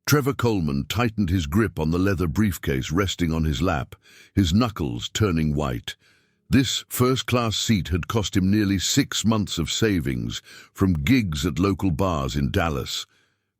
Trevor Coleman tightened his grip on the leather briefcase resting on his lap, his knuckles turning white. This first-class seat had cost him nearly 6 months of savings from gigs at local bars in Dallas,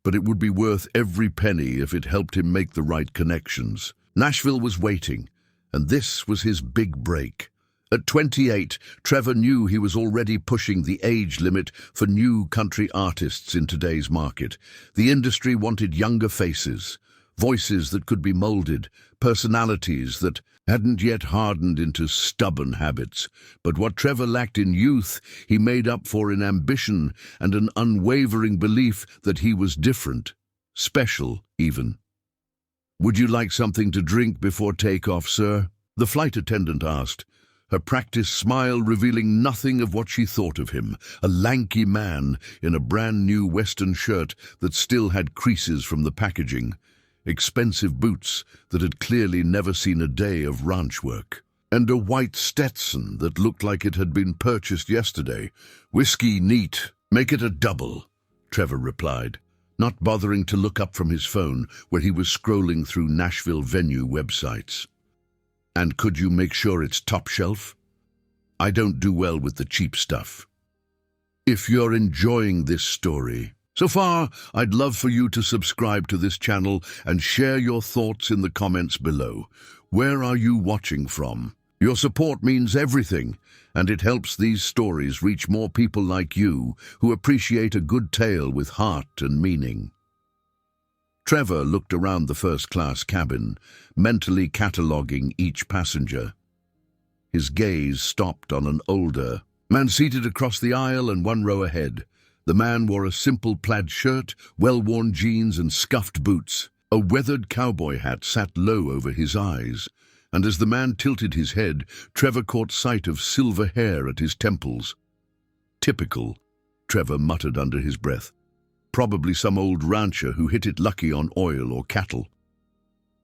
but it would be worth every penny if it helped him make the right connections. Nashville was waiting, and this was his big break. At 28, Trevor knew he was already pushing the age limit for new country artists in today's market. The industry wanted younger faces, voices that could be molded, personalities that hadn't yet hardened into stubborn habits. But what Trevor lacked in youth, he made up for in ambition and an unwavering belief that he was different, special even. "Would you like something to drink before takeoff, sir?" the flight attendant asked, her practiced smile revealing nothing of what she thought of him, a lanky man in a brand-new Western shirt that still had creases from the packaging, expensive boots that had clearly never seen a day of ranch work, and a white Stetson that looked like it had been purchased yesterday. "Whiskey neat. Make it a double," Trevor replied, not bothering to look up from his phone where he was scrolling through Nashville venue websites. "And could you make sure it's top shelf? I don't do well with the cheap stuff." If you're enjoying this story so far, I'd love for you to subscribe to this channel and share your thoughts in the comments below. Where are you watching from? Your support means everything, and it helps these stories reach more people like you who appreciate a good tale with heart and meaning. Trevor looked around the first-class cabin, mentally cataloguing each passenger. His gaze stopped on an older man seated across the aisle and one row ahead. The man wore a simple plaid shirt, well-worn jeans and scuffed boots. A weathered cowboy hat sat low over his eyes, and as the man tilted his head, Trevor caught sight of silver hair at his temples. "Typical," Trevor muttered under his breath. "Probably some old rancher who hit it lucky on oil or cattle."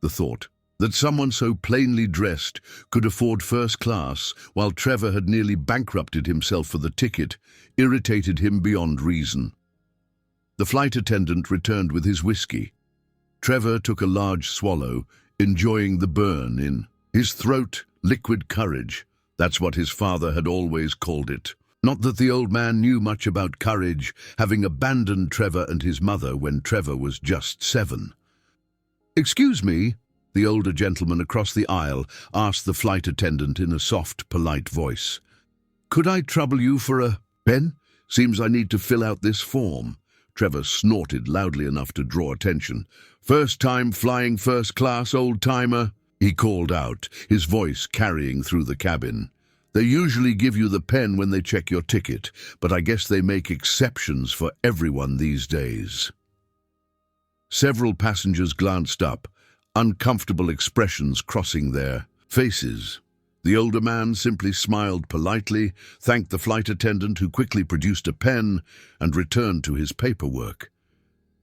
The thought that someone so plainly dressed could afford first class while Trevor had nearly bankrupted himself for the ticket irritated him beyond reason. The flight attendant returned with his whiskey. Trevor took a large swallow, enjoying the burn in his throat. Liquid courage, that's what his father had always called it. Not that the old man knew much about courage, having abandoned Trevor and his mother when Trevor was just 7. "Excuse me," the older gentleman across the aisle asked the flight attendant in a soft, polite voice. "Could I trouble you for a pen? Seems I need to fill out this form." Trevor snorted loudly enough to draw attention. "First time flying first class, old-timer?" he called out, his voice carrying through the cabin. "They usually give you the pen when they check your ticket, but I guess they make exceptions for everyone these days." Several passengers glanced up, uncomfortable expressions crossing their faces. The older man simply smiled politely, thanked the flight attendant who quickly produced a pen, and returned to his paperwork.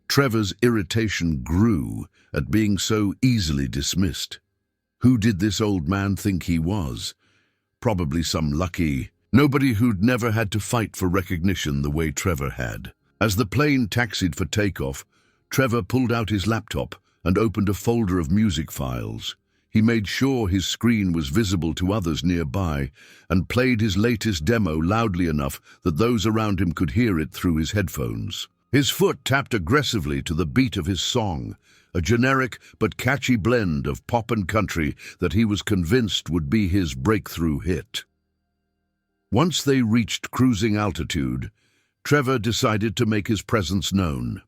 Trevor's irritation grew at being so easily dismissed. Who did this old man think he was? Probably some lucky nobody who'd never had to fight for recognition the way Trevor had. As the plane taxied for takeoff, Trevor pulled out his laptop and opened a folder of music files. He made sure his screen was visible to others nearby and played his latest demo loudly enough that those around him could hear it through his headphones. His foot tapped aggressively to the beat of his song, a generic but catchy blend of pop and country that he was convinced would be his breakthrough hit. Once they reached cruising altitude, Trevor decided to make his presence known.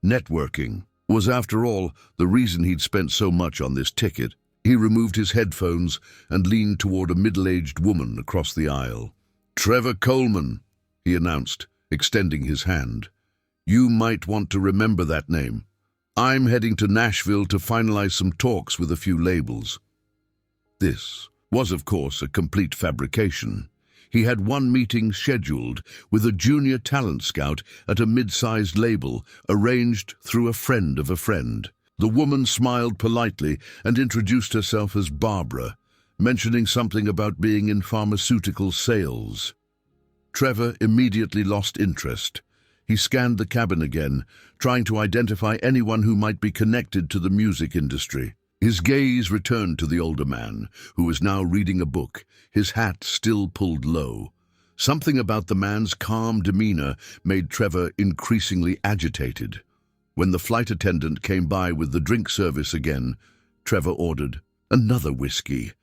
Networking was, after all, the reason he'd spent so much on this ticket. He removed his headphones and leaned toward a middle-aged woman across the aisle. "Trevor Coleman," he announced, extending his hand. "You might want to remember that name. I'm heading to Nashville to finalize some talks with a few labels." This was, of course, a complete fabrication. He had one meeting scheduled with a junior talent scout at a mid-sized label, arranged through a friend of a friend. The woman smiled politely and introduced herself as Barbara, mentioning something about being in pharmaceutical sales. Trevor immediately lost interest. He scanned the cabin again, trying to identify anyone who might be connected to the music industry. His gaze returned to the older man, who was now reading a book, his hat still pulled low. Something about the man's calm demeanor made Trevor increasingly agitated. When the flight attendant came by with the drink service again, Trevor ordered another whiskey.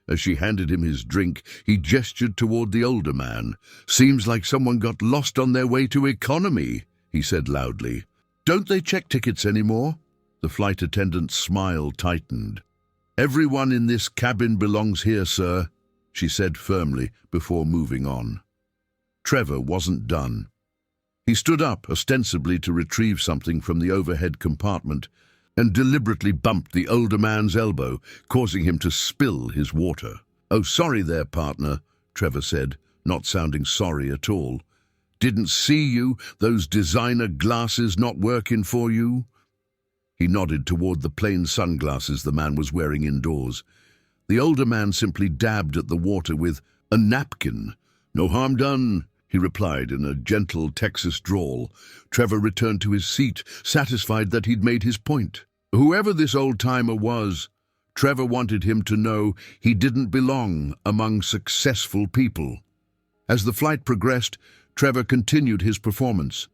As she handed him his drink, he gestured toward the older man. "Seems like someone got lost on their way to economy," he said loudly. "Don't they check tickets anymore?" The flight attendant's smile tightened. "Everyone in this cabin belongs here, sir," she said firmly before moving on. Trevor wasn't done. He stood up, ostensibly to retrieve something from the overhead compartment, and deliberately bumped the older man's elbow, causing him to spill his water. "Oh, sorry there, partner," Trevor said, not sounding sorry at all. "Didn't see you, those designer glasses not working for you?" He nodded toward the plain sunglasses the man was wearing indoors. The older man simply dabbed at the water with a napkin. "No harm done," he replied in a gentle Texas drawl. Trevor returned to his seat, satisfied that he'd made his point. Whoever this old-timer was, Trevor wanted him to know he didn't belong among successful people. As the flight progressed, Trevor continued his performance.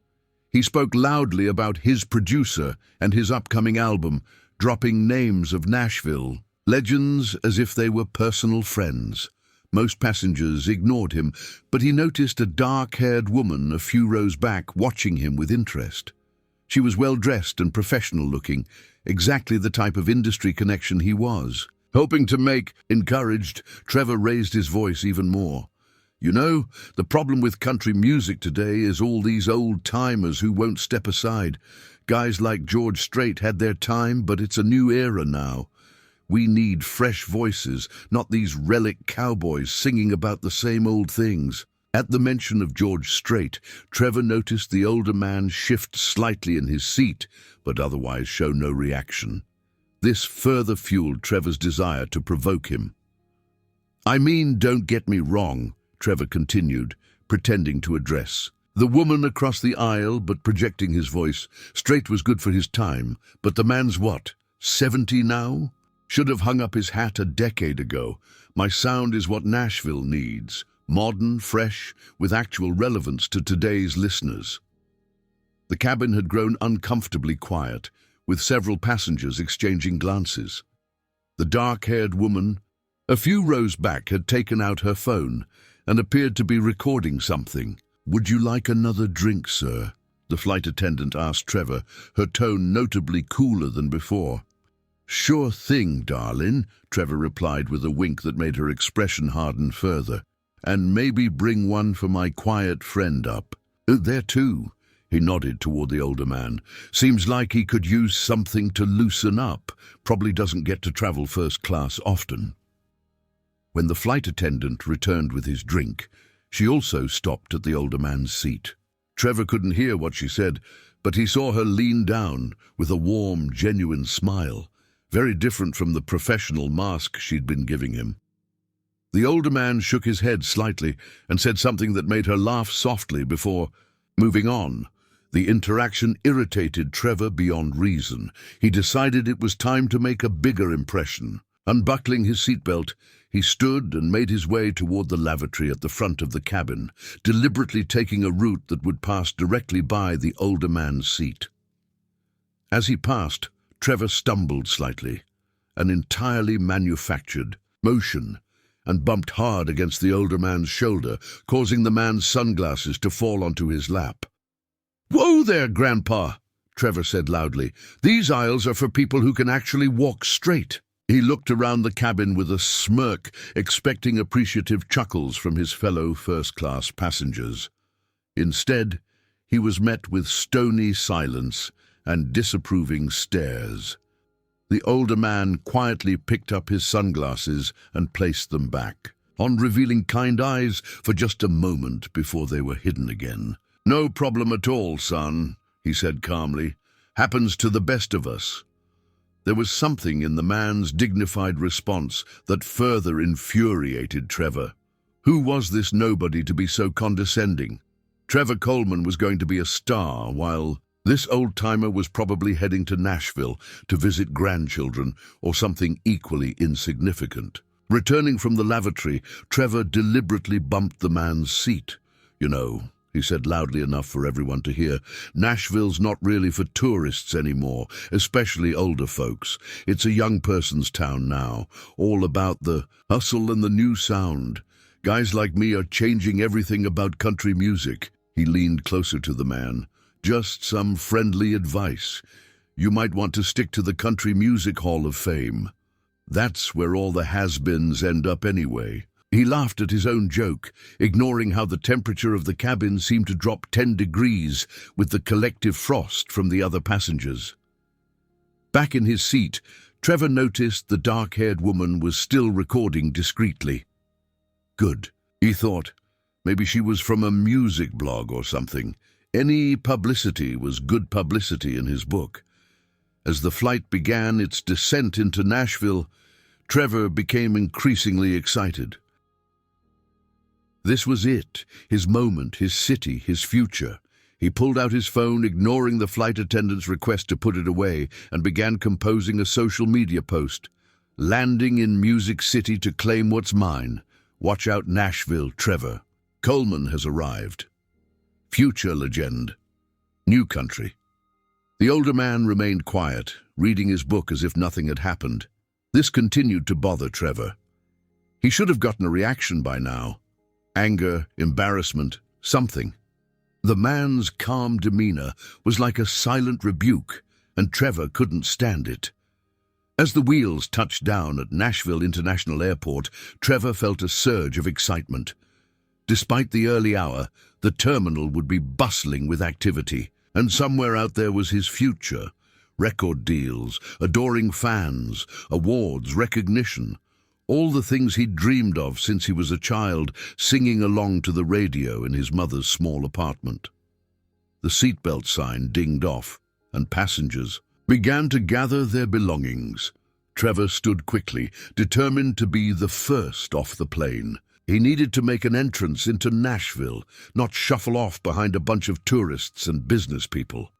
He spoke loudly about his producer and his upcoming album, dropping names of Nashville, legends as if they were personal friends. Most passengers ignored him, but he noticed a dark-haired woman a few rows back watching him with interest. She was well-dressed and professional-looking, exactly the type of industry connection he was. Hoping to make encouraged, Trevor raised his voice even more. "You know, the problem with country music today is all these old-timers who won't step aside. Guys like George Strait had their time, but it's a new era now. We need fresh voices, not these relic cowboys singing about the same old things." At the mention of George Strait, Trevor noticed the older man shift slightly in his seat, but otherwise show no reaction. This further fueled Trevor's desire to provoke him. "I mean, don't get me wrong," Trevor continued, pretending to address the woman across the aisle but projecting his voice. "Strait was good for his time, but the man's what, 70 now? Should have hung up his hat a decade ago. My sound is what Nashville needs. Modern, fresh, with actual relevance to today's listeners." The cabin had grown uncomfortably quiet, with several passengers exchanging glances. The dark-haired woman, a few rows back, had taken out her phone and appeared to be recording something. "Would you like another drink, sir?" the flight attendant asked Trevor, her tone notably cooler than before. "Sure thing, darling," Trevor replied with a wink that made her expression harden further. "And maybe bring one for my quiet friend up." "There too," he nodded toward the older man. "Seems like he could use something to loosen up. Probably doesn't get to travel first class often." When the flight attendant returned with his drink, she also stopped at the older man's seat. Trevor couldn't hear what she said, but he saw her lean down with a warm, genuine smile, very different from the professional mask she'd been giving him. The older man shook his head slightly and said something that made her laugh softly before moving on. The interaction irritated Trevor beyond reason. He decided it was time to make a bigger impression. Unbuckling his seatbelt, he stood and made his way toward the lavatory at the front of the cabin, deliberately taking a route that would pass directly by the older man's seat. As he passed, Trevor stumbled slightly, an entirely manufactured motion, and bumped hard against the older man's shoulder, causing the man's sunglasses to fall onto his lap. "Whoa there, Grandpa," Trevor said loudly. "These aisles are for people who can actually walk straight." He looked around the cabin with a smirk, expecting appreciative chuckles from his fellow first-class passengers. Instead, he was met with stony silence and disapproving stares. The older man quietly picked up his sunglasses and placed them back, on revealing kind eyes for just a moment before they were hidden again. "No problem at all, son," he said calmly. "Happens to the best of us." There was something in the man's dignified response that further infuriated Trevor. Who was this nobody to be so condescending? Trevor Coleman was going to be a star, while this old-timer was probably heading to Nashville to visit grandchildren or something equally insignificant. Returning from the lavatory, Trevor deliberately bumped the man's seat. "You know," he said loudly enough for everyone to hear, "Nashville's not really for tourists anymore, especially older folks. It's a young person's town now, all about the hustle and the new sound. Guys like me are changing everything about country music." He leaned closer to the man. "Just some friendly advice. You might want to stick to the Country Music Hall of Fame. That's where all the has-beens end up anyway." He laughed at his own joke, ignoring how the temperature of the cabin seemed to drop 10 degrees with the collective frost from the other passengers. Back in his seat, Trevor noticed the dark-haired woman was still recording discreetly. Good, he thought. Maybe she was from a music blog or something. Any publicity was good publicity in his book. As the flight began its descent into Nashville, Trevor became increasingly excited. This was it, his moment, his city, his future. He pulled out his phone, ignoring the flight attendant's request to put it away, and began composing a social media post. "Landing in Music City to claim what's mine. Watch out, Nashville, Trevor. Coleman has arrived. Future legend. New country." The older man remained quiet, reading his book as if nothing had happened. This continued to bother Trevor. He should have gotten a reaction by now. Anger, embarrassment, something. The man's calm demeanor was like a silent rebuke, and Trevor couldn't stand it. As the wheels touched down at Nashville International Airport, Trevor felt a surge of excitement. Despite the early hour, the terminal would be bustling with activity, and somewhere out there was his future. Record deals, adoring fans, awards, recognition. All the things he'd dreamed of since he was a child, singing along to the radio in his mother's small apartment. The seatbelt sign dinged off, and passengers began to gather their belongings. Trevor stood quickly, determined to be the first off the plane. He needed to make an entrance into Nashville, not shuffle off behind a bunch of tourists and business people.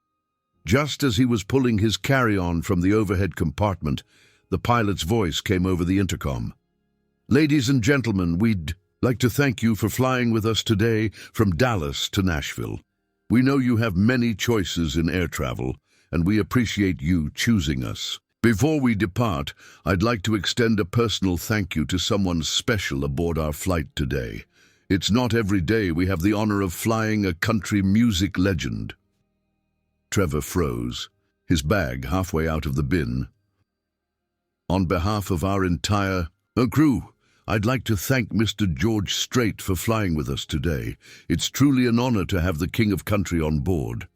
Just as he was pulling his carry-on from the overhead compartment, the pilot's voice came over the intercom. "Ladies and gentlemen, we'd like to thank you for flying with us today from Dallas to Nashville. We know you have many choices in air travel, and we appreciate you choosing us. Before we depart, I'd like to extend a personal thank you to someone special aboard our flight today. It's not every day we have the honor of flying a country music legend." Trevor froze, his bag halfway out of the bin. "On behalf of our entire crew, I'd like to thank Mr. George Strait for flying with us today. It's truly an honor to have the King of Country on board."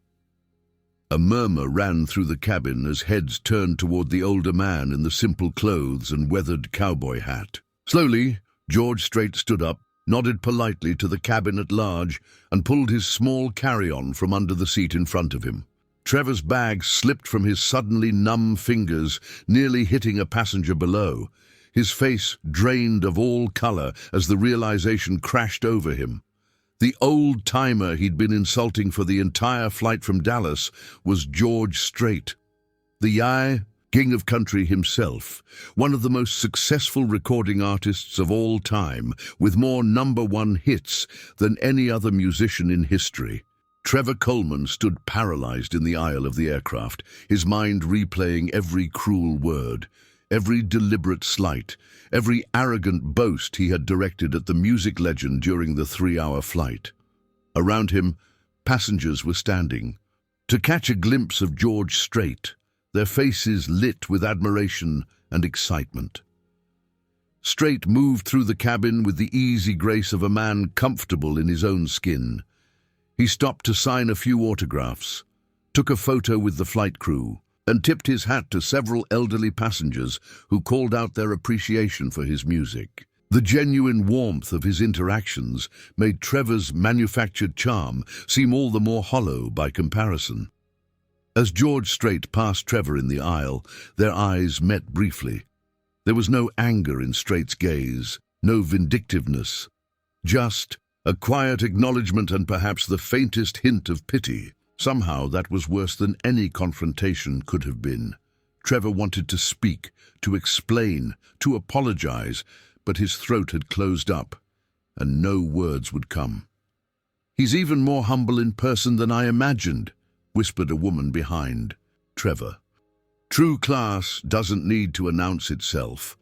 A murmur ran through the cabin as heads turned toward the older man in the simple clothes and weathered cowboy hat. Slowly, George Strait stood up, nodded politely to the cabin at large, and pulled his small carry-on from under the seat in front of him. Trevor's bag slipped from his suddenly numb fingers, nearly hitting a passenger below. His face drained of all color as the realization crashed over him. The old-timer he'd been insulting for the entire flight from Dallas was George Strait, the King of Country himself, one of the most successful recording artists of all time, with more #1 hits than any other musician in history. Trevor Coleman stood paralyzed in the aisle of the aircraft, his mind replaying every cruel word, every deliberate slight, every arrogant boast he had directed at the music legend during the 3-hour flight. Around him, passengers were standing, to catch a glimpse of George Strait, their faces lit with admiration and excitement. Strait moved through the cabin with the easy grace of a man comfortable in his own skin. He stopped to sign a few autographs, took a photo with the flight crew, and tipped his hat to several elderly passengers who called out their appreciation for his music. The genuine warmth of his interactions made Trevor's manufactured charm seem all the more hollow by comparison. As George Strait passed Trevor in the aisle, their eyes met briefly. There was no anger in Strait's gaze, no vindictiveness, just A quiet acknowledgement and perhaps the faintest hint of pity. Somehow that was worse than any confrontation could have been. Trevor wanted to speak, to explain, to apologize, but his throat had closed up, and no words would come. "He's even more humble in person than I imagined," whispered a woman behind Trevor. True class doesn't need to announce itself.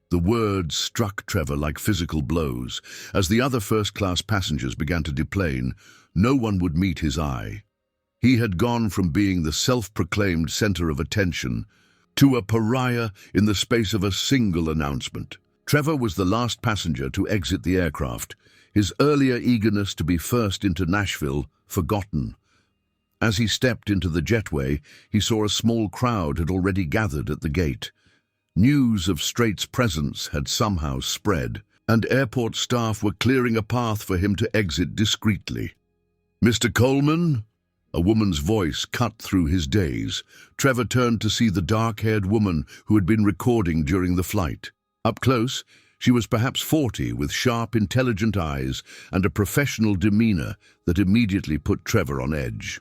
The words struck Trevor like physical blows. As the other first-class passengers began to deplane, no one would meet his eye. He had gone from being the self-proclaimed center of attention to a pariah in the space of a single announcement. Trevor was the last passenger to exit the aircraft, his earlier eagerness to be first into Nashville forgotten. As he stepped into the jetway, he saw a small crowd had already gathered at the gate. News of Strait's presence had somehow spread, and airport staff were clearing a path for him to exit discreetly. "Mr. Coleman?" A woman's voice cut through his daze. Trevor turned to see the dark-haired woman who had been recording during the flight. Up close, she was perhaps 40, with sharp, intelligent eyes and a professional demeanor that immediately put Trevor on edge.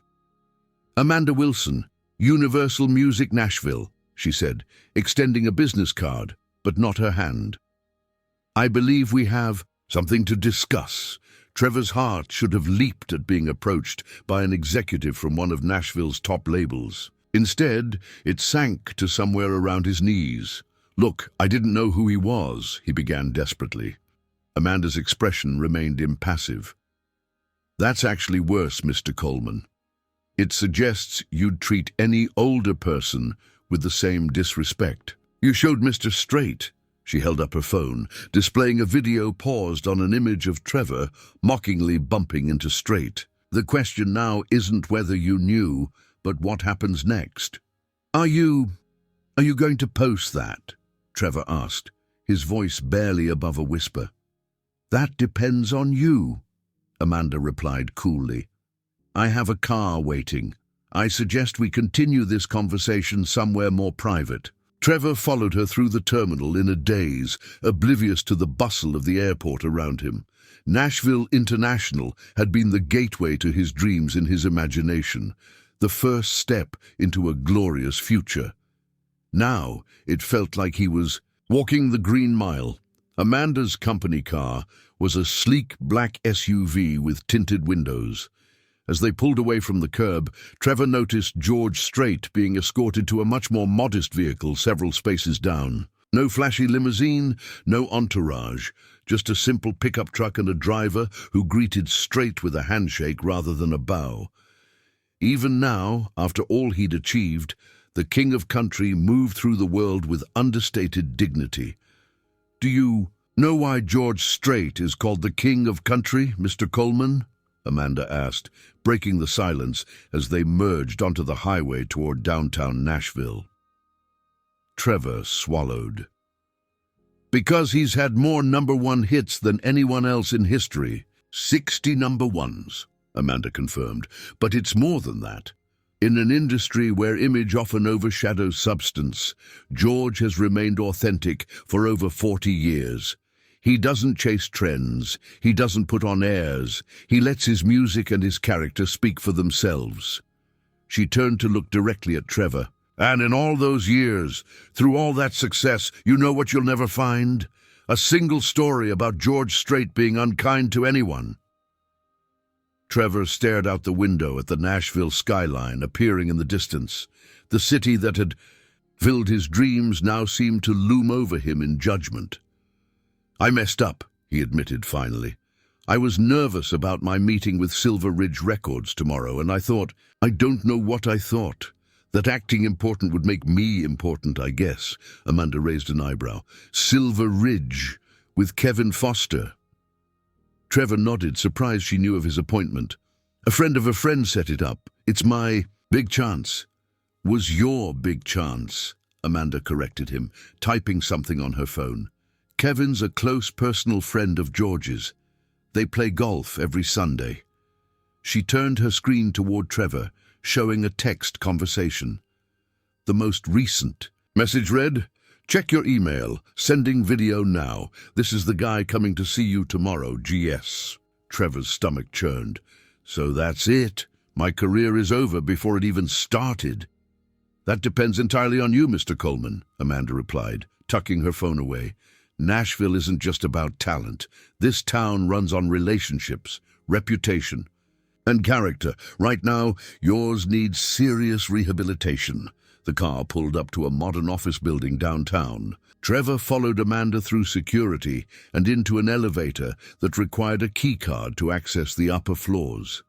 "Amanda Wilson, Universal Music Nashville," she said, extending a business card, but not her hand. "I believe we have something to discuss." Trevor's heart should have leaped at being approached by an executive from one of Nashville's top labels. Instead, it sank to somewhere around his knees. "Look, I didn't know who he was," he began desperately. Amanda's expression remained impassive. "That's actually worse, Mr. Coleman. It suggests you'd treat any older person with the same disrespect. You showed Mr. Strait." She held up her phone, displaying a video paused on an image of Trevor mockingly bumping into Strait. "The question now isn't whether you knew, but what happens next." Are you going to post that?" Trevor asked, his voice barely above a whisper. "That depends on you," Amanda replied coolly. "I have a car waiting. I suggest we continue this conversation somewhere more private." Trevor followed her through the terminal in a daze, oblivious to the bustle of the airport around him. Nashville International had been the gateway to his dreams in his imagination, the first step into a glorious future. Now it felt like he was walking the Green Mile. Amanda's company car was a sleek black SUV with tinted windows. As they pulled away from the curb, Trevor noticed George Strait being escorted to a much more modest vehicle several spaces down. No flashy limousine, no entourage, just a simple pickup truck and a driver who greeted Strait with a handshake rather than a bow. Even now, after all he'd achieved, the king of country moved through the world with understated dignity. "Do you know why George Strait is called the king of country, Mr. Coleman?" Amanda asked, breaking the silence as they merged onto the highway toward downtown Nashville. Trevor swallowed. "Because he's had more #1 hits than anyone else in history. 60 #1s, Amanda confirmed. "But it's more than that. In an industry where image often overshadows substance, George has remained authentic for over 40 years. He doesn't chase trends, he doesn't put on airs, he lets his music and his character speak for themselves." She turned to look directly at Trevor. "And in all those years, through all that success, you know what you'll never find? A single story about George Strait being unkind to anyone." Trevor stared out the window at the Nashville skyline appearing in the distance. The city that had filled his dreams now seemed to loom over him in judgment. "I messed up," he admitted finally. "I was nervous about my meeting with Silver Ridge Records tomorrow, and I don't know what I thought. That acting important would make me important, I guess." Amanda raised an eyebrow. "Silver Ridge, with Kevin Foster." Trevor nodded, surprised she knew of his appointment. "A friend of a friend set it up. It's my big chance." "Was your big chance," Amanda corrected him, typing something on her phone. "Kevin's a close personal friend of George's. They play golf every Sunday." She turned her screen toward Trevor, showing a text conversation. The most recent. Message read, "Check your email. Sending video now. This is the guy coming to see you tomorrow, GS." Trevor's stomach churned. So that's it. My career is over before it even started. That depends entirely on you, Mr. Coleman, Amanda replied, tucking her phone away. Nashville isn't just about talent. This town runs on relationships, reputation, and character. Right now, yours needs serious rehabilitation. The car pulled up to a modern office building downtown. Trevor followed Amanda through security and into an elevator that required a keycard to access the upper floors.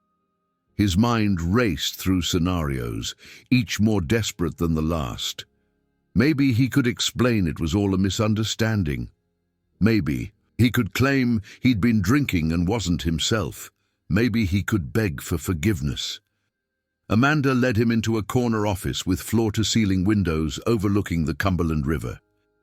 His mind raced through scenarios, each more desperate than the last. Maybe he could explain it was all a misunderstanding. Maybe he could claim he'd been drinking and wasn't himself. Maybe he could beg for forgiveness. Amanda led him into a corner office with floor-to-ceiling windows overlooking the Cumberland River.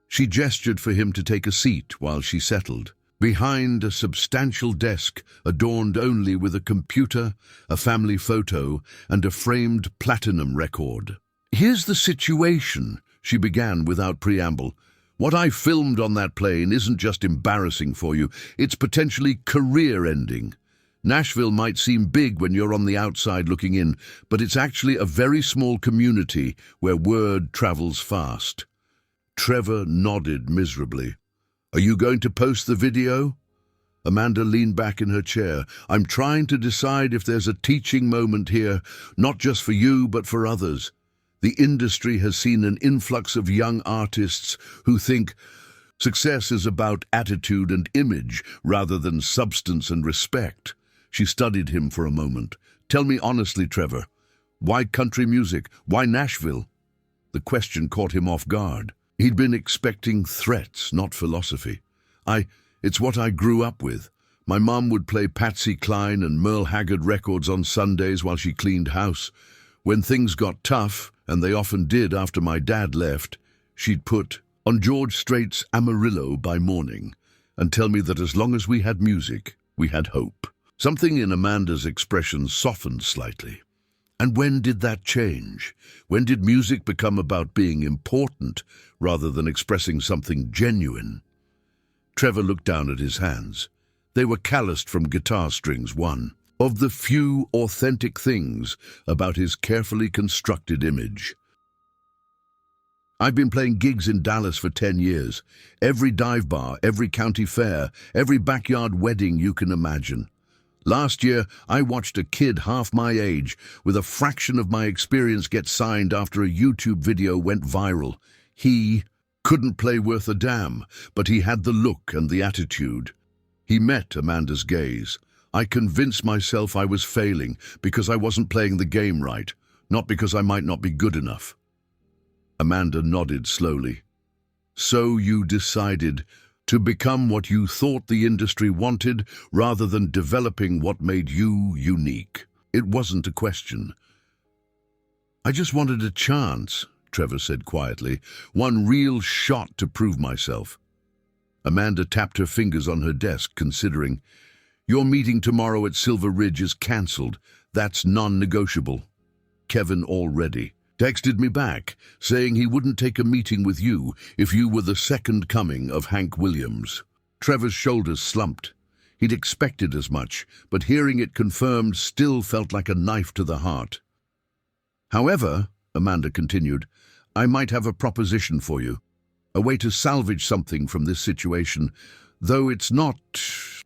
She gestured for him to take a seat while she settled. Behind a substantial desk adorned only with a computer, a family photo, and a framed platinum record. "Here's the situation," she began without preamble. "What I filmed on that plane isn't just embarrassing for you, it's potentially career-ending. Nashville might seem big when you're on the outside looking in, but it's actually a very small community where word travels fast." Trevor nodded miserably. "Are you going to post the video?" Amanda leaned back in her chair. "I'm trying to decide if there's a teaching moment here, not just for you, but for others. The industry has seen an influx of young artists who think success is about attitude and image rather than substance and respect." She studied him for a moment. "Tell me honestly, Trevor, why country music? Why Nashville?" The question caught him off guard. He'd been expecting threats, not philosophy. It's what I grew up with. My mum would play Patsy Cline and Merle Haggard records on Sundays while she cleaned house. When things got tough, and they often did after my dad left, she'd put on George Strait's Amarillo by morning and tell me that as long as we had music, we had hope. Something in Amanda's expression softened slightly. And when did that change? When did music become about being important rather than expressing something genuine? Trevor looked down at his hands. They were calloused from guitar strings, one of the few authentic things about his carefully constructed image. "I've been playing gigs in Dallas for 10 years. Every dive bar, every county fair, every backyard wedding you can imagine. Last year, I watched a kid half my age with a fraction of my experience get signed after a YouTube video went viral. He couldn't play worth a damn, but he had the look and the attitude." He met Amanda's gaze. "I convinced myself I was failing because I wasn't playing the game right, not because I might not be good enough." Amanda nodded slowly. "So you decided to become what you thought the industry wanted rather than developing what made you unique." It wasn't a question. "I just wanted a chance," Trevor said quietly, "one real shot to prove myself." Amanda tapped her fingers on her desk, considering. "Your meeting tomorrow at Silver Ridge is cancelled. That's non-negotiable. Kevin already texted me back, saying he wouldn't take a meeting with you if you were the second coming of Hank Williams." Trevor's shoulders slumped. He'd expected as much, but hearing it confirmed still felt like a knife to the heart. "However," Amanda continued, "I might have a proposition for you. A way to salvage something from this situation, though it's not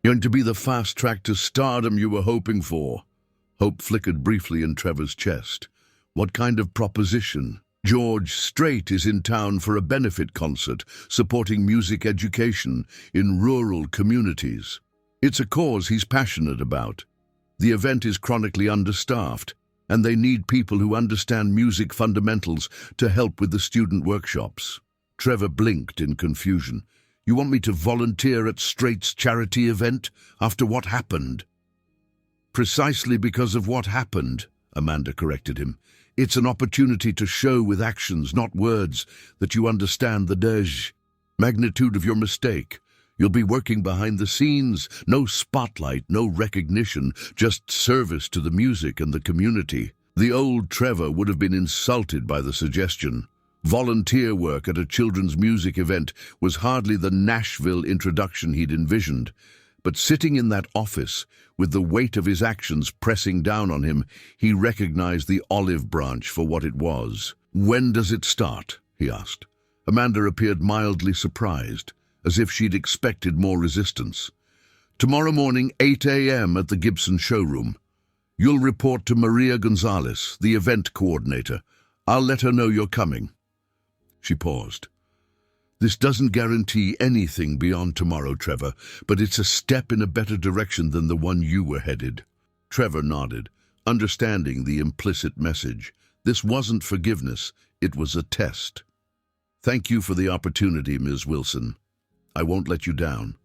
going to be the fast track to stardom you were hoping for." Hope flickered briefly in Trevor's chest. "What kind of proposition?" "George Strait is in town for a benefit concert supporting music education in rural communities. It's a cause he's passionate about. The event is chronically understaffed, and they need people who understand music fundamentals to help with the student workshops." Trevor blinked in confusion. "You want me to volunteer at Strait's charity event after what happened?" "Precisely because of what happened," Amanda corrected him. "It's an opportunity to show with actions, not words, that you understand the magnitude of your mistake. You'll be working behind the scenes, no spotlight, no recognition, just service to the music and the community." The old Trevor would have been insulted by the suggestion. Volunteer work at a children's music event was hardly the Nashville introduction he'd envisioned. But sitting in that office, with the weight of his actions pressing down on him, he recognized the olive branch for what it was. "When does it start?" he asked. Amanda appeared mildly surprised, as if she'd expected more resistance. "Tomorrow morning, 8 a.m. at the Gibson showroom. You'll report to Maria Gonzalez, the event coordinator. I'll let her know you're coming." She paused. "This doesn't guarantee anything beyond tomorrow, Trevor, but it's a step in a better direction than the one you were headed." Trevor nodded, understanding the implicit message. This wasn't forgiveness, it was a test. "Thank you for the opportunity, Ms. Wilson. I won't let you down."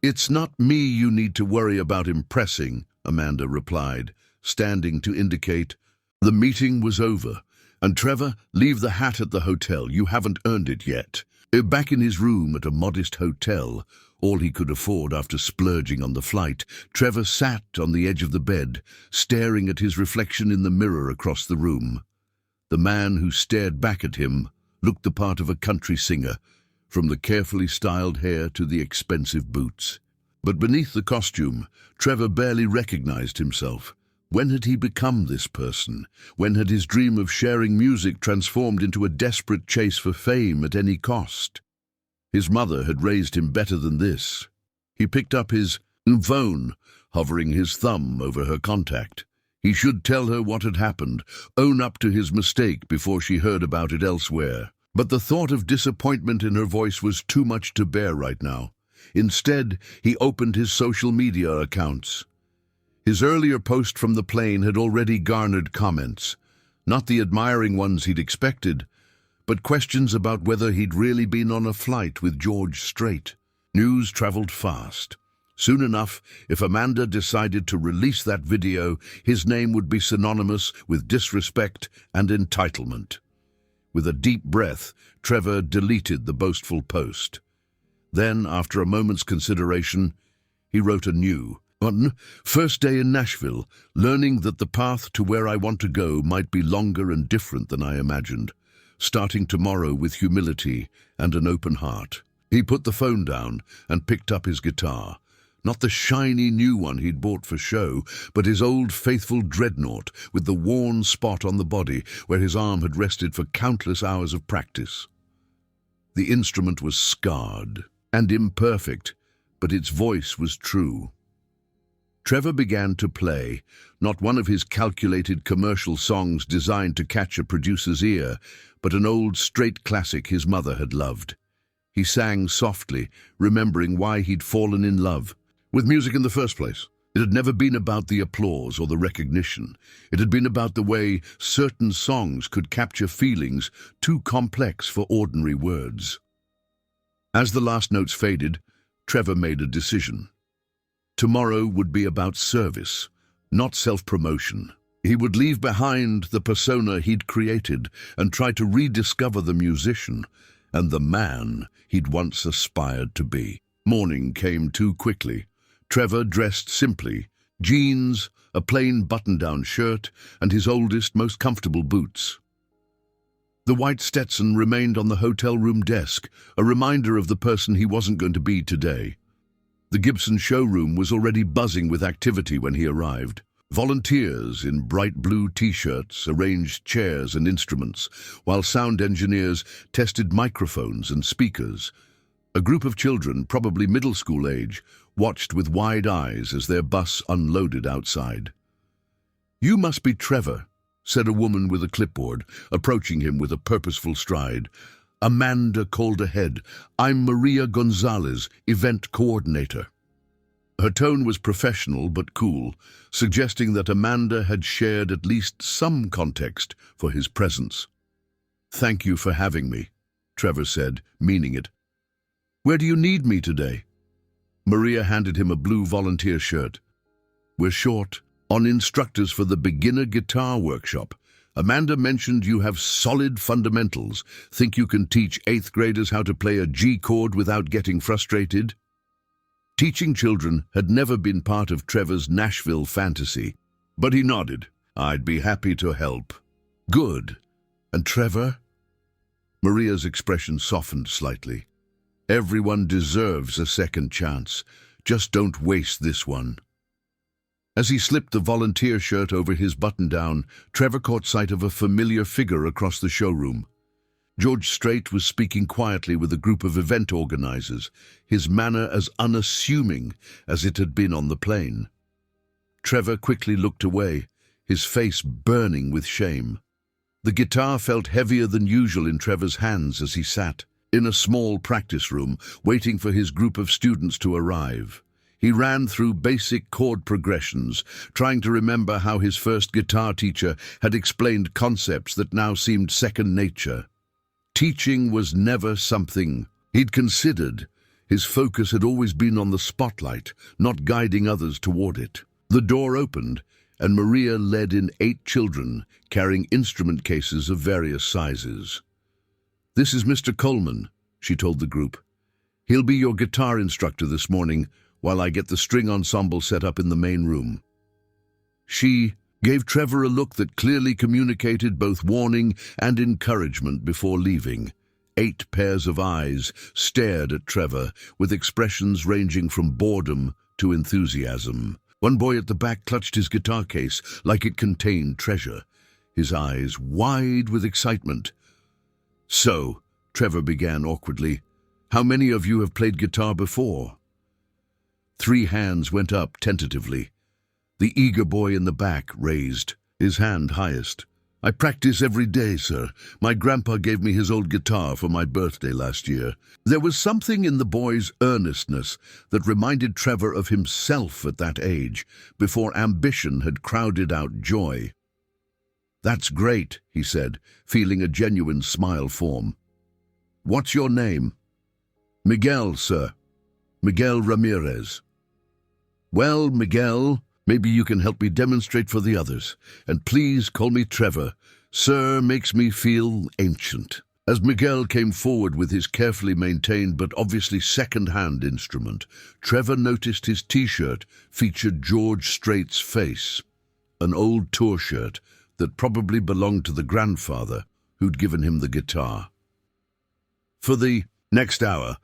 "It's not me you need to worry about impressing," Amanda replied, standing to indicate. The meeting was over, and Trevor, leave the hat at the hotel. You haven't earned it yet. Back in his room at a modest hotel, all he could afford after splurging on the flight, Trevor sat on the edge of the bed, staring at his reflection in the mirror across the room. The man who stared back at him looked the part of a country singer, from the carefully styled hair to the expensive boots. But beneath the costume, Trevor barely recognized himself. When had he become this person? When had his dream of sharing music transformed into a desperate chase for fame at any cost? His mother had raised him better than this. He picked up his phone, hovering his thumb over her contact. He should tell her what had happened, own up to his mistake before she heard about it elsewhere. But the thought of disappointment in her voice was too much to bear right now. Instead, he opened his social media accounts. His earlier post from the plane had already garnered comments, not the admiring ones he'd expected, but questions about whether he'd really been on a flight with George Strait. News traveled fast. Soon enough, if Amanda decided to release that video, his name would be synonymous with disrespect and entitlement. With a deep breath, Trevor deleted the boastful post. Then, after a moment's consideration, he wrote anew. "On first day in Nashville, learning that the path to where I want to go might be longer and different than I imagined. Starting tomorrow with humility and an open heart." He put the phone down and picked up his guitar. Not the shiny new one he'd bought for show, but his old faithful dreadnought with the worn spot on the body where his arm had rested for countless hours of practice. The instrument was scarred and imperfect, but its voice was true. Trevor began to play, not one of his calculated commercial songs designed to catch a producer's ear, but an old Strait classic his mother had loved. He sang softly, remembering why he'd fallen in love with music in the first place. It had never been about the applause or the recognition. It had been about the way certain songs could capture feelings too complex for ordinary words. As the last notes faded, Trevor made a decision. Tomorrow would be about service, not self-promotion. He would leave behind the persona he'd created and try to rediscover the musician and the man he'd once aspired to be. Morning came too quickly. Trevor dressed simply, jeans, a plain button-down shirt, and his oldest, most comfortable boots. The white Stetson remained on the hotel room desk, a reminder of the person he wasn't going to be today. The Gibson showroom was already buzzing with activity when he arrived. Volunteers in bright blue T-shirts arranged chairs and instruments, while sound engineers tested microphones and speakers. A group of children, probably middle school age, watched with wide eyes as their bus unloaded outside. "You must be Trevor," said a woman with a clipboard, approaching him with a purposeful stride. Amanda called ahead. "I'm Maria Gonzalez, event coordinator." Her tone was professional but cool, suggesting that Amanda had shared at least some context for his presence. "Thank you for having me," Trevor said, meaning it. "Where do you need me today?" Maria handed him a blue volunteer shirt. "We're short on instructors for the beginner guitar workshop. Amanda mentioned you have solid fundamentals. Think you can teach 8th graders how to play a G chord without getting frustrated?" Teaching children had never been part of Trevor's Nashville fantasy, but he nodded. "I'd be happy to help." "Good. And Trevor?" Maria's expression softened slightly. "Everyone deserves a second chance. Just don't waste this one." As he slipped the volunteer shirt over his button-down, Trevor caught sight of a familiar figure across the showroom. George Strait was speaking quietly with a group of event organizers, his manner as unassuming as it had been on the plane. Trevor quickly looked away, his face burning with shame. The guitar felt heavier than usual in Trevor's hands as he sat in a small practice room, waiting for his group of students to arrive. He ran through basic chord progressions, trying to remember how his first guitar teacher had explained concepts that now seemed second nature. Teaching was never something he'd considered. His focus had always been on the spotlight, not guiding others toward it. The door opened, and Maria led in 8 children, carrying instrument cases of various sizes. "This is Mr. Coleman," she told the group. "He'll be your guitar instructor this morning while I get the string ensemble set up in the main room." She gave Trevor a look that clearly communicated both warning and encouragement before leaving. 8 pairs of eyes stared at Trevor, with expressions ranging from boredom to enthusiasm. One boy at the back clutched his guitar case like it contained treasure, his eyes wide with excitement. "So," Trevor began awkwardly, "how many of you have played guitar before?" 3 hands went up tentatively. The eager boy in the back raised his hand highest. "I practice every day, sir. My grandpa gave me his old guitar for my birthday last year." There was something in the boy's earnestness that reminded Trevor of himself at that age, before ambition had crowded out joy. "That's great," he said, feeling a genuine smile form. "What's your name?" "Miguel, sir. Miguel Ramirez." "Well, Miguel, maybe you can help me demonstrate for the others. And please call me Trevor. Sir makes me feel ancient." As Miguel came forward with his carefully maintained but obviously second-hand instrument, Trevor noticed his T-shirt featured George Strait's face, an old tour shirt that probably belonged to the grandfather who'd given him the guitar. For the next hour,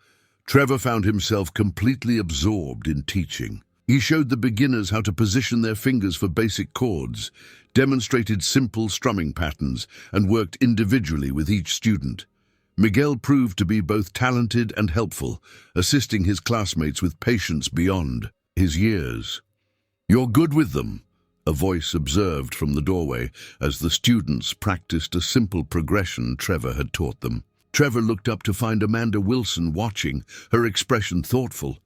Trevor found himself completely absorbed in teaching. He showed the beginners how to position their fingers for basic chords, demonstrated simple strumming patterns, and worked individually with each student. Miguel proved to be both talented and helpful, assisting his classmates with patience beyond his years. "You're good with them," a voice observed from the doorway as the students practiced a simple progression Trevor had taught them. Trevor looked up to find Amanda Wilson watching, her expression thoughtful.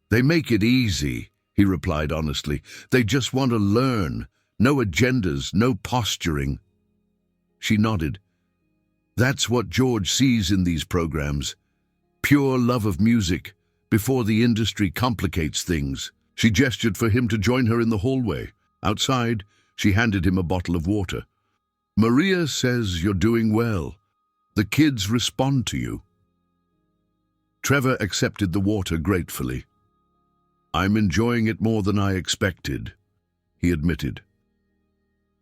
"They make it easy," he replied honestly. "They just want to learn. No agendas, no posturing." She nodded. "That's what George sees in these programs. Pure love of music, before the industry complicates things." She gestured for him to join her in the hallway. Outside, she handed him a bottle of water. "Maria says you're doing well. The kids respond to you." Trevor accepted the water gratefully. "I'm enjoying it more than I expected," he admitted.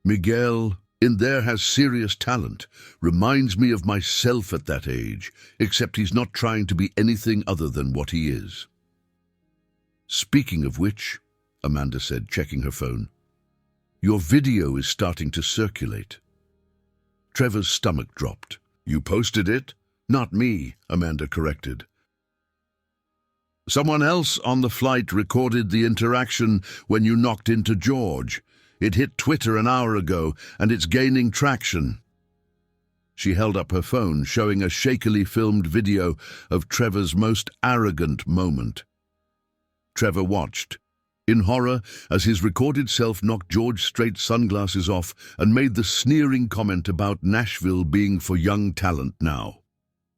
"Miguel, in there, has serious talent. Reminds me of myself at that age, except he's not trying to be anything other than what he is." "Speaking of which," Amanda said, checking her phone, "your video is starting to circulate." Trevor's stomach dropped. "You posted it?" "Not me," Amanda corrected. "Someone else on the flight recorded the interaction when you knocked into George. It hit Twitter an hour ago, and it's gaining traction." She held up her phone, showing a shakily filmed video of Trevor's most arrogant moment. Trevor watched, in horror, as his recorded self knocked George Strait's sunglasses off and made the sneering comment about Nashville being for young talent now.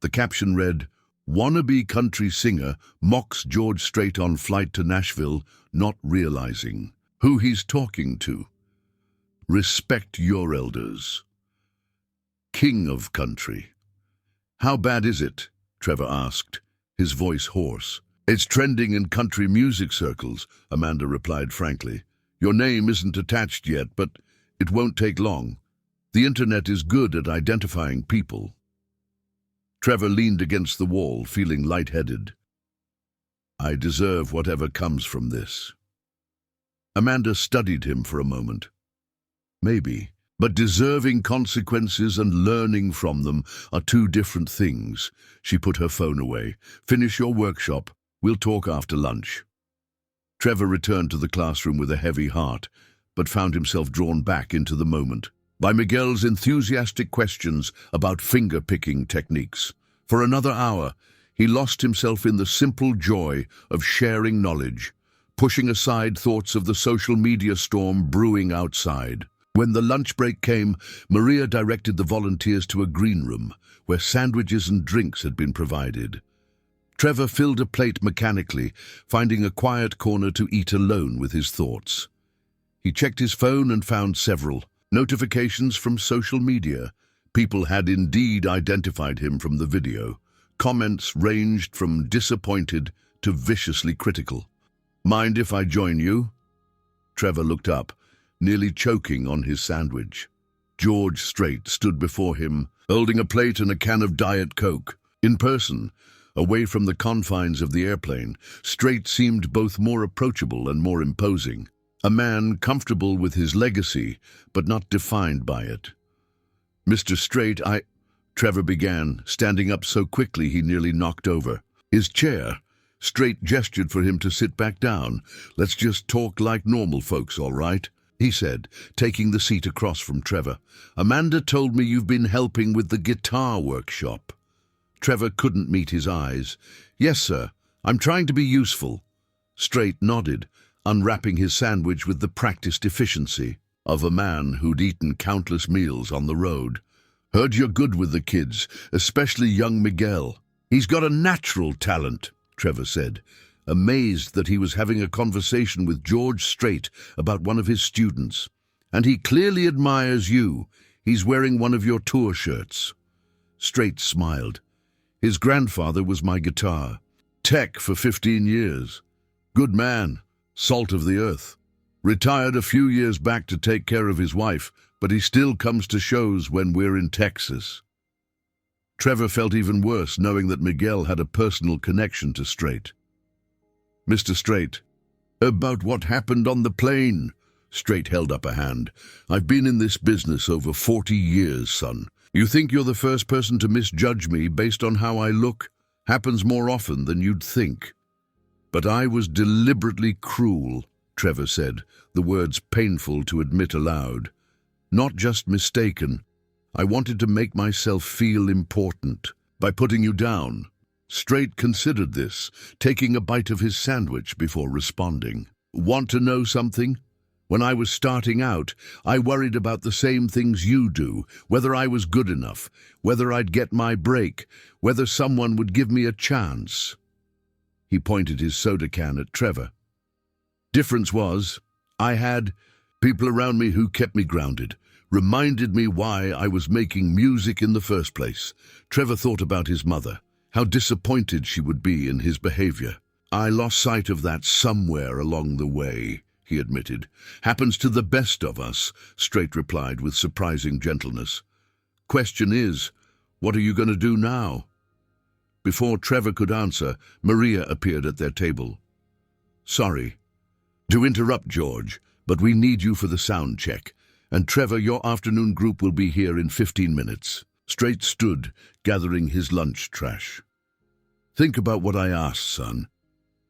The caption read, "Wannabe country singer mocks George Strait on flight to Nashville, not realizing who he's talking to. Respect your elders." King of country. "How bad is it?" Trevor asked, his voice hoarse. "It's trending in country music circles," Amanda replied frankly. "Your name isn't attached yet, but it won't take long. The internet is good at identifying people." Trevor leaned against the wall, feeling lightheaded. I deserve whatever comes from this. Amanda studied him for a moment. Maybe, but deserving consequences and learning from them are two different things. She put her phone away. Finish your workshop. We'll talk after lunch. Trevor returned to the classroom with a heavy heart, but found himself drawn back into the moment by Miguel's enthusiastic questions about finger-picking techniques. For another hour, he lost himself in the simple joy of sharing knowledge, pushing aside thoughts of the social media storm brewing outside. When the lunch break came, Maria directed the volunteers to a green room, where sandwiches and drinks had been provided. Trevor filled a plate mechanically, finding a quiet corner to eat alone with his thoughts. He checked his phone and found several notifications from social media. People had indeed identified him from the video. Comments ranged from disappointed to viciously critical. "Mind if I join you?" Trevor looked up, nearly choking on his sandwich. George Strait stood before him, holding a plate and a can of Diet Coke. In person, away from the confines of the airplane, Strait seemed both more approachable and more imposing. A man comfortable with his legacy, but not defined by it. "Mr. Strait, Trevor began, standing up so quickly he nearly knocked over his chair. Strait gestured for him to sit back down. "Let's just talk like normal folks, all right?" he said, taking the seat across from Trevor. "Amanda told me you've been helping with the guitar workshop." Trevor couldn't meet his eyes. "Yes, sir. I'm trying to be useful." Strait nodded, unwrapping his sandwich with the practiced efficiency of a man who'd eaten countless meals on the road. "Heard you're good with the kids, especially young Miguel." "He's got a natural talent," Trevor said, amazed that he was having a conversation with George Strait about one of his students. "And he clearly admires you. He's wearing one of your tour shirts." Strait smiled. "His grandfather was my guitar tech for 15 years. Good man, salt of the earth. Retired a few years back to take care of his wife, but he still comes to shows when we're in Texas." Trevor felt even worse knowing that Miguel had a personal connection to Strait. "Mr. Strait, about what happened on the plane." Strait held up a hand. "I've been in this business over 40 years, son. You think you're the first person to misjudge me based on how I look? Happens more often than you'd think." "But I was deliberately cruel," Trevor said, the words painful to admit aloud. "Not just mistaken. I wanted to make myself feel important by putting you down." Strait considered this, taking a bite of his sandwich before responding. "Want to know something? When I was starting out, I worried about the same things you do, whether I was good enough, whether I'd get my break, whether someone would give me a chance." He pointed his soda can at Trevor. "Difference was, I had people around me who kept me grounded, reminded me why I was making music in the first place." Trevor thought about his mother, how disappointed she would be in his behavior. "I lost sight of that somewhere along the way," he admitted. "Happens to the best of us," Strait replied with surprising gentleness. "Question is, what are you going to do now?" Before Trevor could answer, Maria appeared at their table. "Sorry to interrupt, George, but we need you for the sound check. And Trevor, your afternoon group will be here in 15 minutes. Strait stood, gathering his lunch trash. "Think about what I asked, son.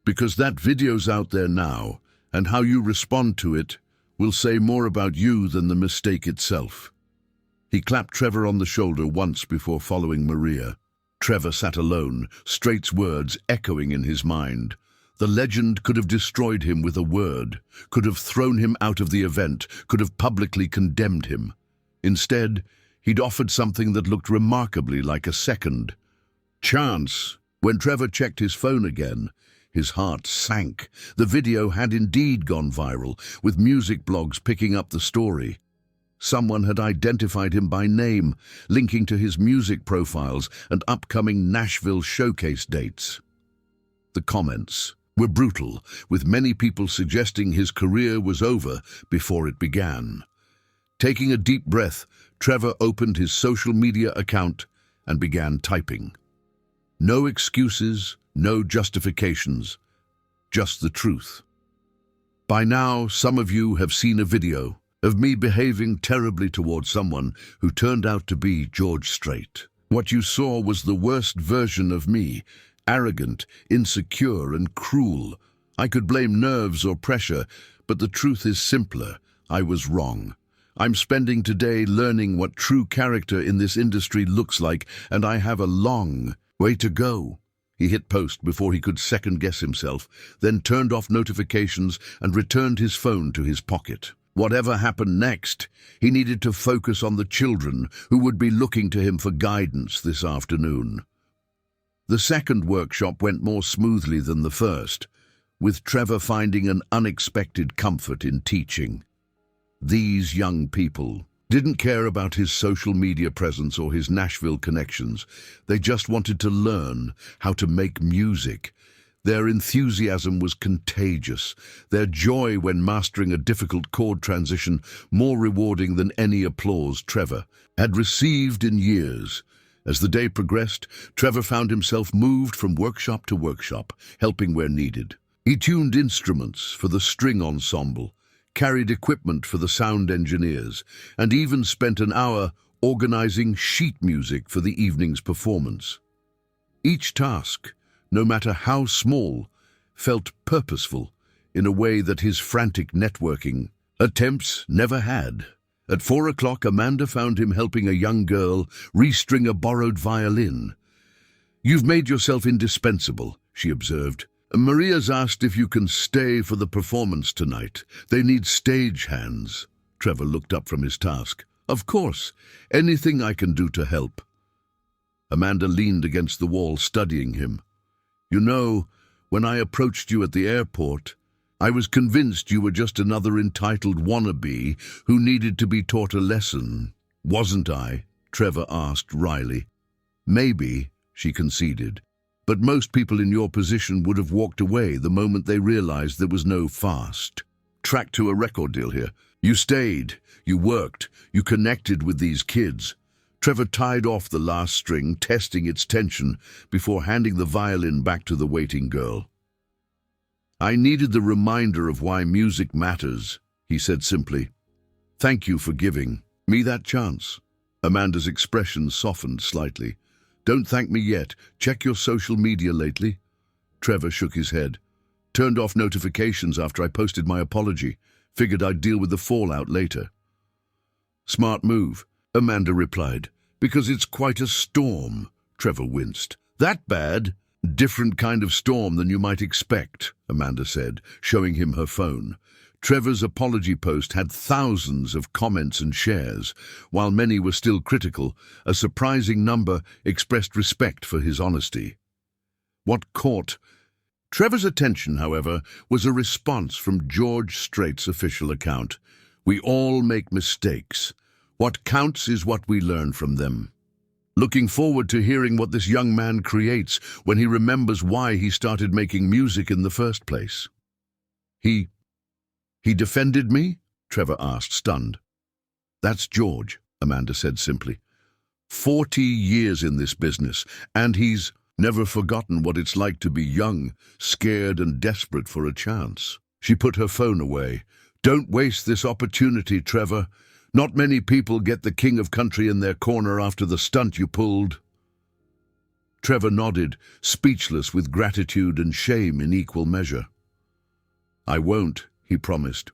Because that video's out there now, and how you respond to it will say more about you than the mistake itself." He clapped Trevor on the shoulder once before following Maria. Trevor sat alone, Strait's words echoing in his mind. The legend could have destroyed him with a word, could have thrown him out of the event, could have publicly condemned him. Instead, he'd offered something that looked remarkably like a second chance. When Trevor checked his phone again, his heart sank. The video had indeed gone viral, with music blogs picking up the story. Someone had identified him by name, linking to his music profiles and upcoming Nashville showcase dates. The comments were brutal, with many people suggesting his career was over before it began. Taking a deep breath, Trevor opened his social media account and began typing. No excuses, no justifications, just the truth. By now, some of you have seen a video of me behaving terribly towards someone who turned out to be George Strait. What you saw was the worst version of me, arrogant, insecure, and cruel. I could blame nerves or pressure, but the truth is simpler. I was wrong. I'm spending today learning what true character in this industry looks like, and I have a long way to go. He hit post before he could second-guess himself, then turned off notifications and returned his phone to his pocket. Whatever happened next, he needed to focus on the children who would be looking to him for guidance this afternoon. The second workshop went more smoothly than the first, with Trevor finding an unexpected comfort in teaching. These young people didn't care about his social media presence or his Nashville connections. They just wanted to learn how to make music. Their enthusiasm was contagious, their joy when mastering a difficult chord transition more rewarding than any applause Trevor had received in years. As the day progressed, Trevor found himself moved from workshop to workshop, helping where needed. He tuned instruments for the string ensemble, carried equipment for the sound engineers, and even spent an hour organizing sheet music for the evening's performance. Each task, no matter how small, felt purposeful in a way that his frantic networking attempts never had. At 4 o'clock, Amanda found him helping a young girl restring a borrowed violin. "You've made yourself indispensable," she observed. "Maria's asked if you can stay for the performance tonight. They need stage hands." Trevor looked up from his task. "Of course, anything I can do to help." Amanda leaned against the wall, studying him. "You know, when I approached you at the airport, I was convinced you were just another entitled wannabe who needed to be taught a lesson. Wasn't I?" Trevor asked wryly. "Maybe," she conceded. "But most people in your position would have walked away the moment they realized there was no fast track to a record deal here. You stayed, you worked, you connected with these kids." Trevor tied off the last string, testing its tension, before handing the violin back to the waiting girl. "I needed the reminder of why music matters," he said simply. "Thank you for giving me that chance." Amanda's expression softened slightly. "Don't thank me yet. Check your social media lately." Trevor shook his head. "Turned off notifications after I posted my apology. Figured I'd deal with the fallout later." "Smart move," Amanda replied. "Because it's quite a storm." Trevor winced. "That bad?" "Different kind of storm than you might expect," Amanda said, showing him her phone. Trevor's apology post had thousands of comments and shares. While many were still critical, a surprising number expressed respect for his honesty. What caught Trevor's attention, however, was a response from George Strait's official account. "We all make mistakes. What counts is what we learn from them." Looking forward to hearing what this young man creates when he remembers why he started making music in the first place. He defended me?" Trevor asked, stunned. "That's George," Amanda said simply. 40 years in this business, and he's never forgotten what it's like to be young, scared and desperate for a chance. She put her phone away. "Don't waste this opportunity, Trevor. Not many people get the king of country in their corner after the stunt you pulled." Trevor nodded, speechless with gratitude and shame in equal measure. "I won't," he promised.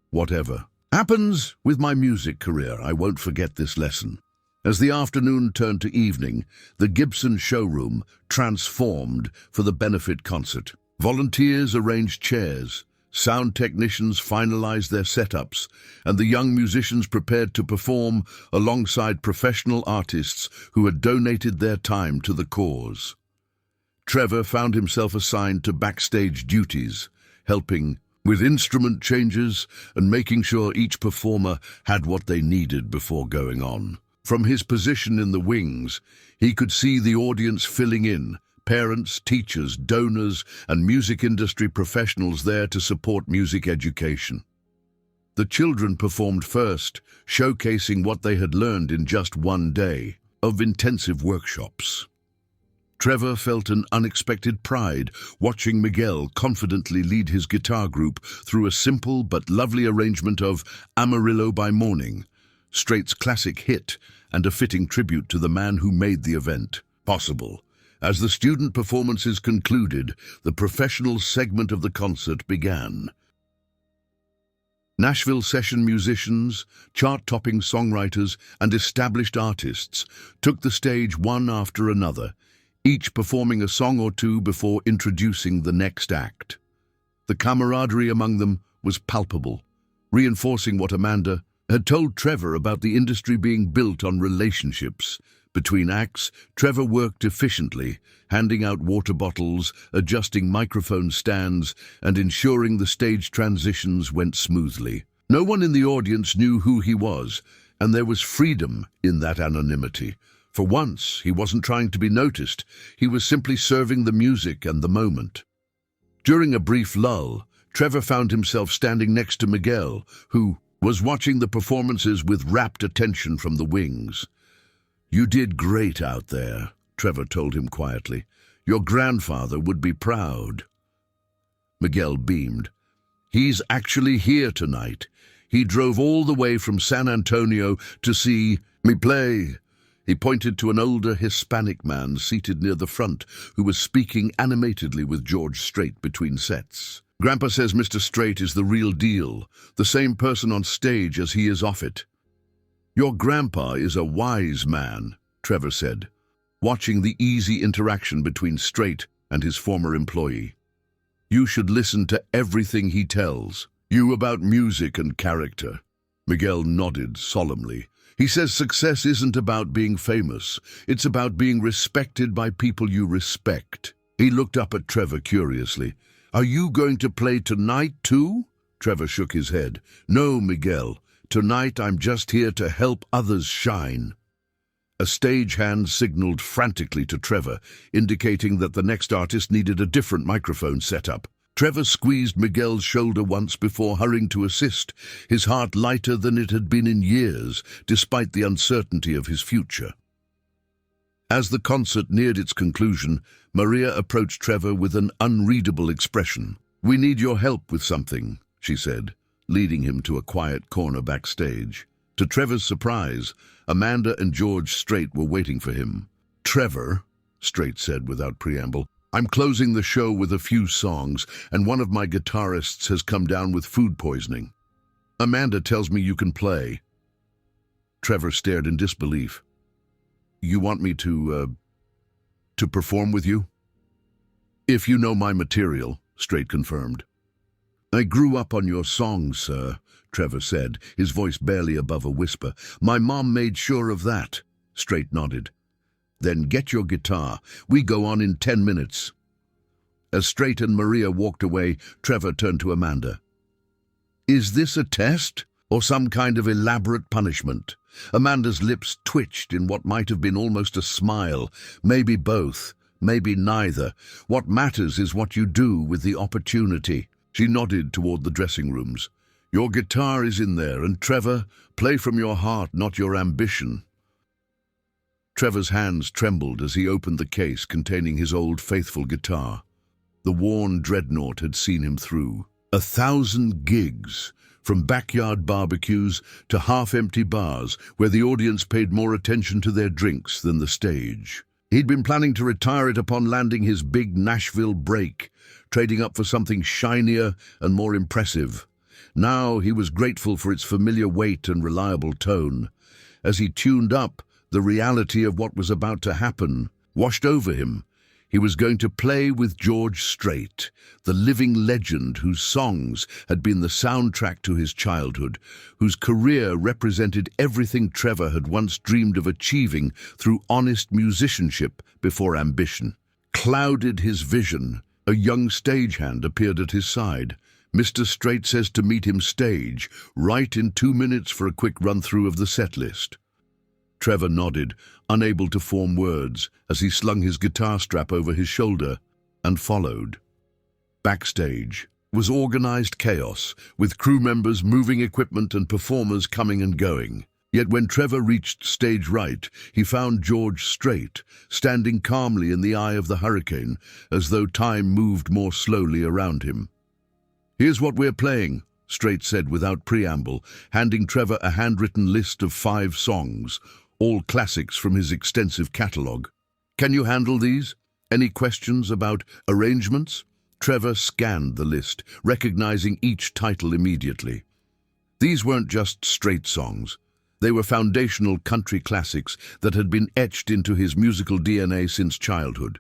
"Whatever happens with my music career, I won't forget this lesson." As the afternoon turned to evening, the Gibson showroom transformed for the benefit concert. Volunteers arranged chairs, sound technicians finalized their setups, and the young musicians prepared to perform alongside professional artists who had donated their time to the cause. Trevor found himself assigned to backstage duties, helping with instrument changes and making sure each performer had what they needed before going on. From his position in the wings, he could see the audience filling in, parents, teachers, donors, and music industry professionals there to support music education. The children performed first, showcasing what they had learned in just one day of intensive workshops. Trevor felt an unexpected pride watching Miguel confidently lead his guitar group through a simple but lovely arrangement of Amarillo by Morning, Strait's classic hit and a fitting tribute to the man who made the event possible. As the student performances concluded, the professional segment of the concert began. Nashville session musicians, chart-topping songwriters, and established artists took the stage one after another, each performing a song or two before introducing the next act. The camaraderie among them was palpable, reinforcing what Amanda had told Trevor about the industry being built on relationships. Between acts, Trevor worked efficiently, handing out water bottles, adjusting microphone stands, and ensuring the stage transitions went smoothly. No one in the audience knew who he was, and there was freedom in that anonymity. For once, he wasn't trying to be noticed. He was simply serving the music and the moment. During a brief lull, Trevor found himself standing next to Miguel, who was watching the performances with rapt attention from the wings. "You did great out there," Trevor told him quietly. "Your grandfather would be proud." Miguel beamed. "He's actually here tonight. He drove all the way from San Antonio to see me play." He pointed to an older Hispanic man seated near the front who was speaking animatedly with George Strait between sets. "Grandpa says Mr. Strait is the real deal, the same person on stage as he is off it." "Your grandpa is a wise man," Trevor said, watching the easy interaction between Strait and his former employee. "You should listen to everything he tells you about music and character." Miguel nodded solemnly. "He says success isn't about being famous. It's about being respected by people you respect." He looked up at Trevor curiously. "Are you going to play tonight too?" Trevor shook his head. "No, Miguel. Tonight I'm just here to help others shine." A stagehand signaled frantically to Trevor, indicating that the next artist needed a different microphone setup. Trevor squeezed Miguel's shoulder once before hurrying to assist, his heart lighter than it had been in years, despite the uncertainty of his future. As the concert neared its conclusion, Maria approached Trevor with an unreadable expression. "We need your help with something," she said, leading him to a quiet corner backstage. To Trevor's surprise, Amanda and George Strait were waiting for him. "Trevor," Strait said without preamble, "I'm closing the show with a few songs, and one of my guitarists has come down with food poisoning. Amanda tells me you can play." Trevor stared in disbelief. "You want me to perform with you?" "If you know my material," Strait confirmed. "I grew up on your songs, sir," Trevor said, his voice barely above a whisper. "My mom made sure of that." Strait nodded. "Then get your guitar. We go on in 10 minutes. As Strait and Maria walked away, Trevor turned to Amanda. "Is this a test, or some kind of elaborate punishment?" Amanda's lips twitched in what might have been almost a smile. "Maybe both, maybe neither. What matters is what you do with the opportunity." She nodded toward the dressing rooms. "Your guitar is in there, and Trevor, play from your heart, not your ambition." Trevor's hands trembled as he opened the case containing his old faithful guitar. The worn dreadnought had seen him through 1,000 gigs, from backyard barbecues to half-empty bars where the audience paid more attention to their drinks than the stage. He'd been planning to retire it upon landing his big Nashville break, trading up for something shinier and more impressive. Now he was grateful for its familiar weight and reliable tone. As he tuned up, the reality of what was about to happen washed over him. He was going to play with George Strait, the living legend whose songs had been the soundtrack to his childhood, whose career represented everything Trevor had once dreamed of achieving through honest musicianship before ambition. Clouded his vision, a young stagehand appeared at his side. "Mr. Strait says to meet him stage, right in 2 minutes for a quick run-through of the set list." Trevor nodded, unable to form words, as he slung his guitar strap over his shoulder and followed. Backstage was organized chaos, with crew members moving equipment and performers coming and going. Yet when Trevor reached stage right, he found George Strait, standing calmly in the eye of the hurricane, as though time moved more slowly around him. "Here's what we're playing," Strait said without preamble, handing Trevor a handwritten list of 5 songs, all classics from his extensive catalogue. "Can you handle these? Any questions about arrangements?" Trevor scanned the list, recognizing each title immediately. These weren't just Strait songs. They were foundational country classics that had been etched into his musical DNA since childhood.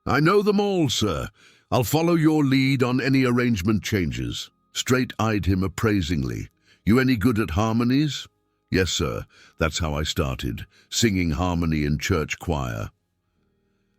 "I know them all, sir. I'll follow your lead on any arrangement changes." Strait eyed him appraisingly. "You any good at harmonies?" "Yes, sir. That's how I started, singing harmony in church choir."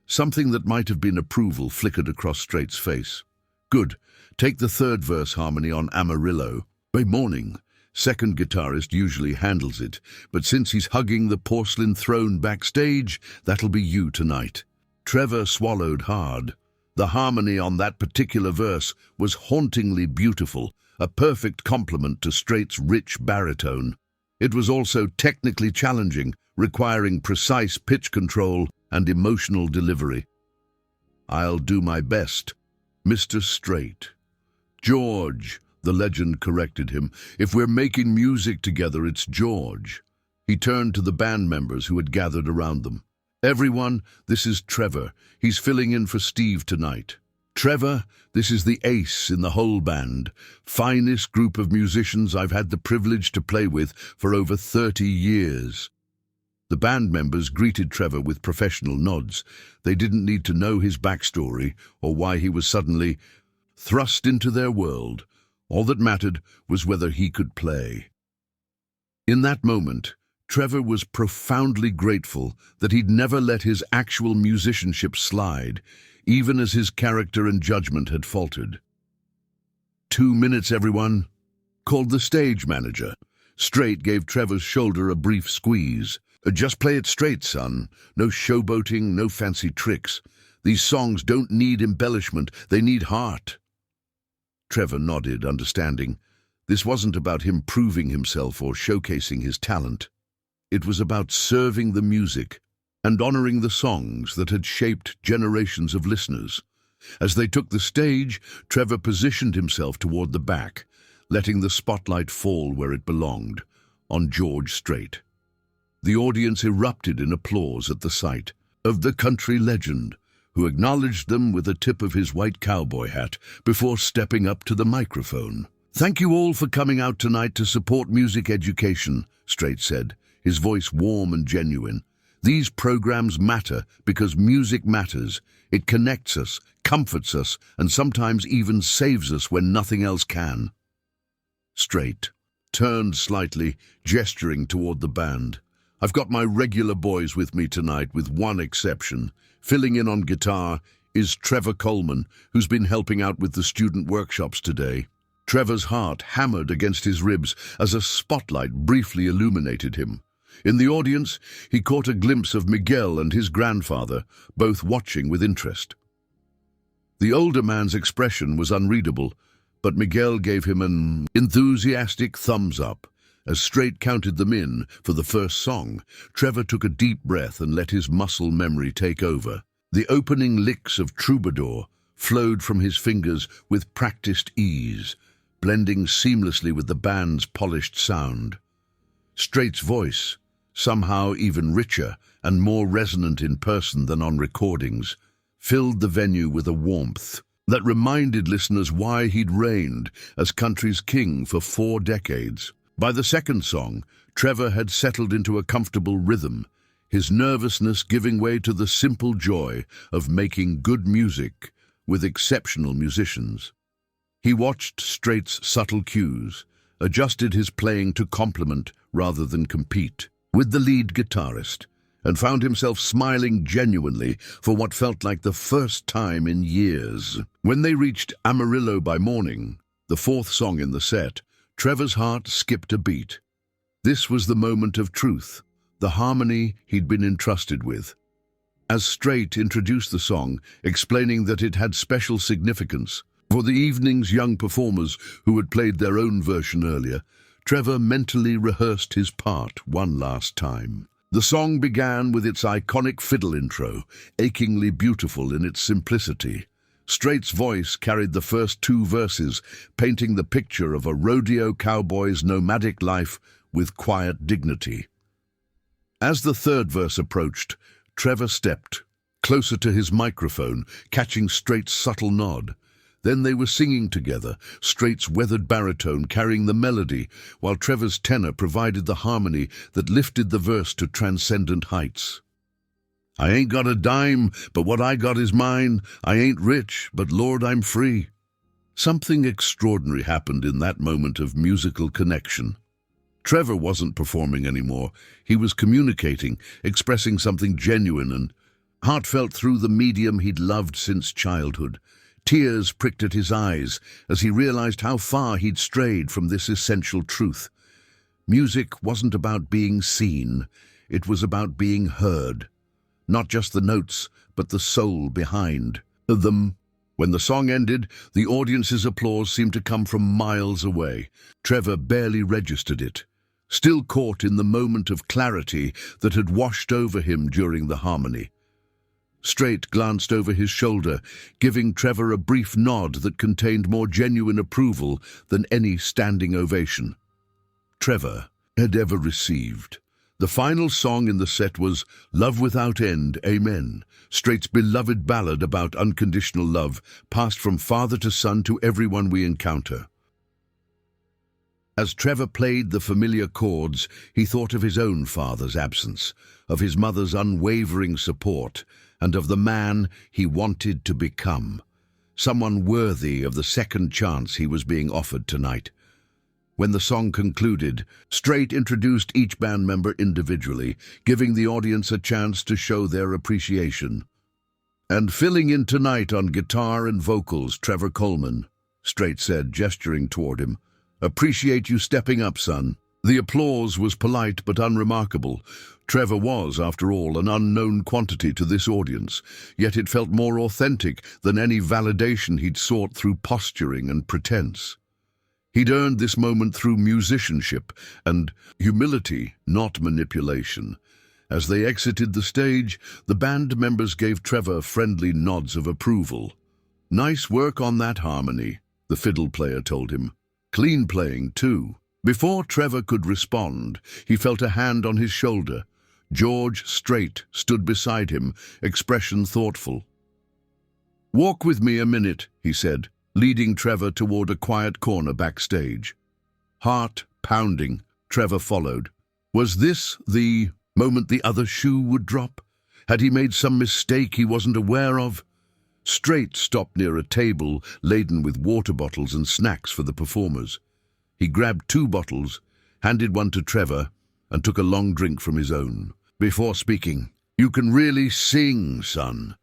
Something that might have been approval flickered across Strait's face. "Good. Take the 3rd verse harmony on Amarillo." "By morning." Second guitarist usually handles it, but since he's hugging the porcelain throne backstage, that'll be you tonight. Trevor swallowed hard. The harmony on that particular verse was hauntingly beautiful, a perfect complement to Strait's rich baritone. It was also technically challenging, requiring precise pitch control and emotional delivery. "I'll do my best, Mr. Strait." "George," the legend corrected him. "If we're making music together, it's George." He turned to the band members who had gathered around them. "Everyone, this is Trevor. He's filling in for Steve tonight. Trevor, this is the ace in the whole band. Finest group of musicians I've had the privilege to play with for over 30 years. The band members greeted Trevor with professional nods. They didn't need to know his backstory or why he was suddenly thrust into their world. All that mattered was whether he could play. In that moment, Trevor was profoundly grateful that he'd never let his actual musicianship slide, even as his character and judgment had faltered. 2 minutes, everyone," called the stage manager. Strait gave Trevor's shoulder a brief squeeze. "Just play it straight, son. No showboating, no fancy tricks. These songs don't need embellishment, they need heart." Trevor nodded, understanding. This wasn't about him proving himself or showcasing his talent. It was about serving the music and honoring the songs that had shaped generations of listeners. As they took the stage, Trevor positioned himself toward the back, letting the spotlight fall where it belonged, on George Strait. The audience erupted in applause at the sight of the country legend, who acknowledged them with a tip of his white cowboy hat before stepping up to the microphone. "Thank you all for coming out tonight to support music education," Strait said, his voice warm and genuine. "These programs matter because music matters. It connects us, comforts us, and sometimes even saves us when nothing else can." Strait turned slightly, gesturing toward the band. "I've got my regular boys with me tonight, with one exception. Filling in on guitar is Trevor Coleman, who's been helping out with the student workshops today." Trevor's heart hammered against his ribs as a spotlight briefly illuminated him. In the audience, he caught a glimpse of Miguel and his grandfather, both watching with interest. The older man's expression was unreadable, but Miguel gave him an enthusiastic thumbs up. As Strait counted them in for the first song, Trevor took a deep breath and let his muscle memory take over. The opening licks of Troubadour flowed from his fingers with practiced ease, blending seamlessly with the band's polished sound. Strait's voice, somehow even richer and more resonant in person than on recordings, filled the venue with a warmth that reminded listeners why he'd reigned as country's king for 4 decades. By the second song, Trevor had settled into a comfortable rhythm, his nervousness giving way to the simple joy of making good music with exceptional musicians. He watched Strait's subtle cues, adjusted his playing to complement rather than compete with the lead guitarist, and found himself smiling genuinely for what felt like the first time in years. When they reached Amarillo by Morning, the 4th song in the set, Trevor's heart skipped a beat. This was the moment of truth, the harmony he'd been entrusted with. As Strait introduced the song, explaining that it had special significance for the evening's young performers who had played their own version earlier, Trevor mentally rehearsed his part one last time. The song began with its iconic fiddle intro, achingly beautiful in its simplicity. Strait's voice carried the first two verses, painting the picture of a rodeo cowboy's nomadic life with quiet dignity. As the third verse approached, Trevor stepped closer to his microphone, catching Strait's subtle nod. Then they were singing together, Strait's weathered baritone carrying the melody, while Trevor's tenor provided the harmony that lifted the verse to transcendent heights. I ain't got a dime, but what I got is mine. I ain't rich, but Lord, I'm free. Something extraordinary happened in that moment of musical connection. Trevor wasn't performing anymore. He was communicating, expressing something genuine and heartfelt through the medium he'd loved since childhood. Tears pricked at his eyes as he realized how far he'd strayed from this essential truth. Music wasn't about being seen, it was about being heard. Not just the notes, but the soul behind them. When the song ended, the audience's applause seemed to come from miles away. Trevor barely registered it, still caught in the moment of clarity that had washed over him during the harmony. Strait glanced over his shoulder, giving Trevor a brief nod that contained more genuine approval than any standing ovation Trevor had ever received. The final song in the set was Love Without End, Amen, Strait's beloved ballad about unconditional love, passed from father to son to everyone we encounter. As Trevor played the familiar chords, he thought of his own father's absence, of his mother's unwavering support, and of the man he wanted to become, someone worthy of the second chance he was being offered tonight. When the song concluded, Strait introduced each band member individually, giving the audience a chance to show their appreciation. And filling in tonight on guitar and vocals, Trevor Coleman, Strait said, gesturing toward him. Appreciate you stepping up, son. The applause was polite but unremarkable. Trevor was, after all, an unknown quantity to this audience, yet it felt more authentic than any validation he'd sought through posturing and pretense. He'd earned this moment through musicianship and humility, not manipulation. As they exited the stage, the band members gave Trevor friendly nods of approval. Nice work on that harmony, the fiddle player told him. Clean playing, too. Before Trevor could respond, he felt a hand on his shoulder. George Strait stood beside him, expression thoughtful. Walk with me a minute, he said, leading Trevor toward a quiet corner backstage. Heart pounding, Trevor followed. Was this the moment the other shoe would drop? Had he made some mistake he wasn't aware of? Strait stopped near a table laden with water bottles and snacks for the performers. He grabbed 2 bottles, handed one to Trevor, and took a long drink from his own. Before speaking, "You can really sing, son."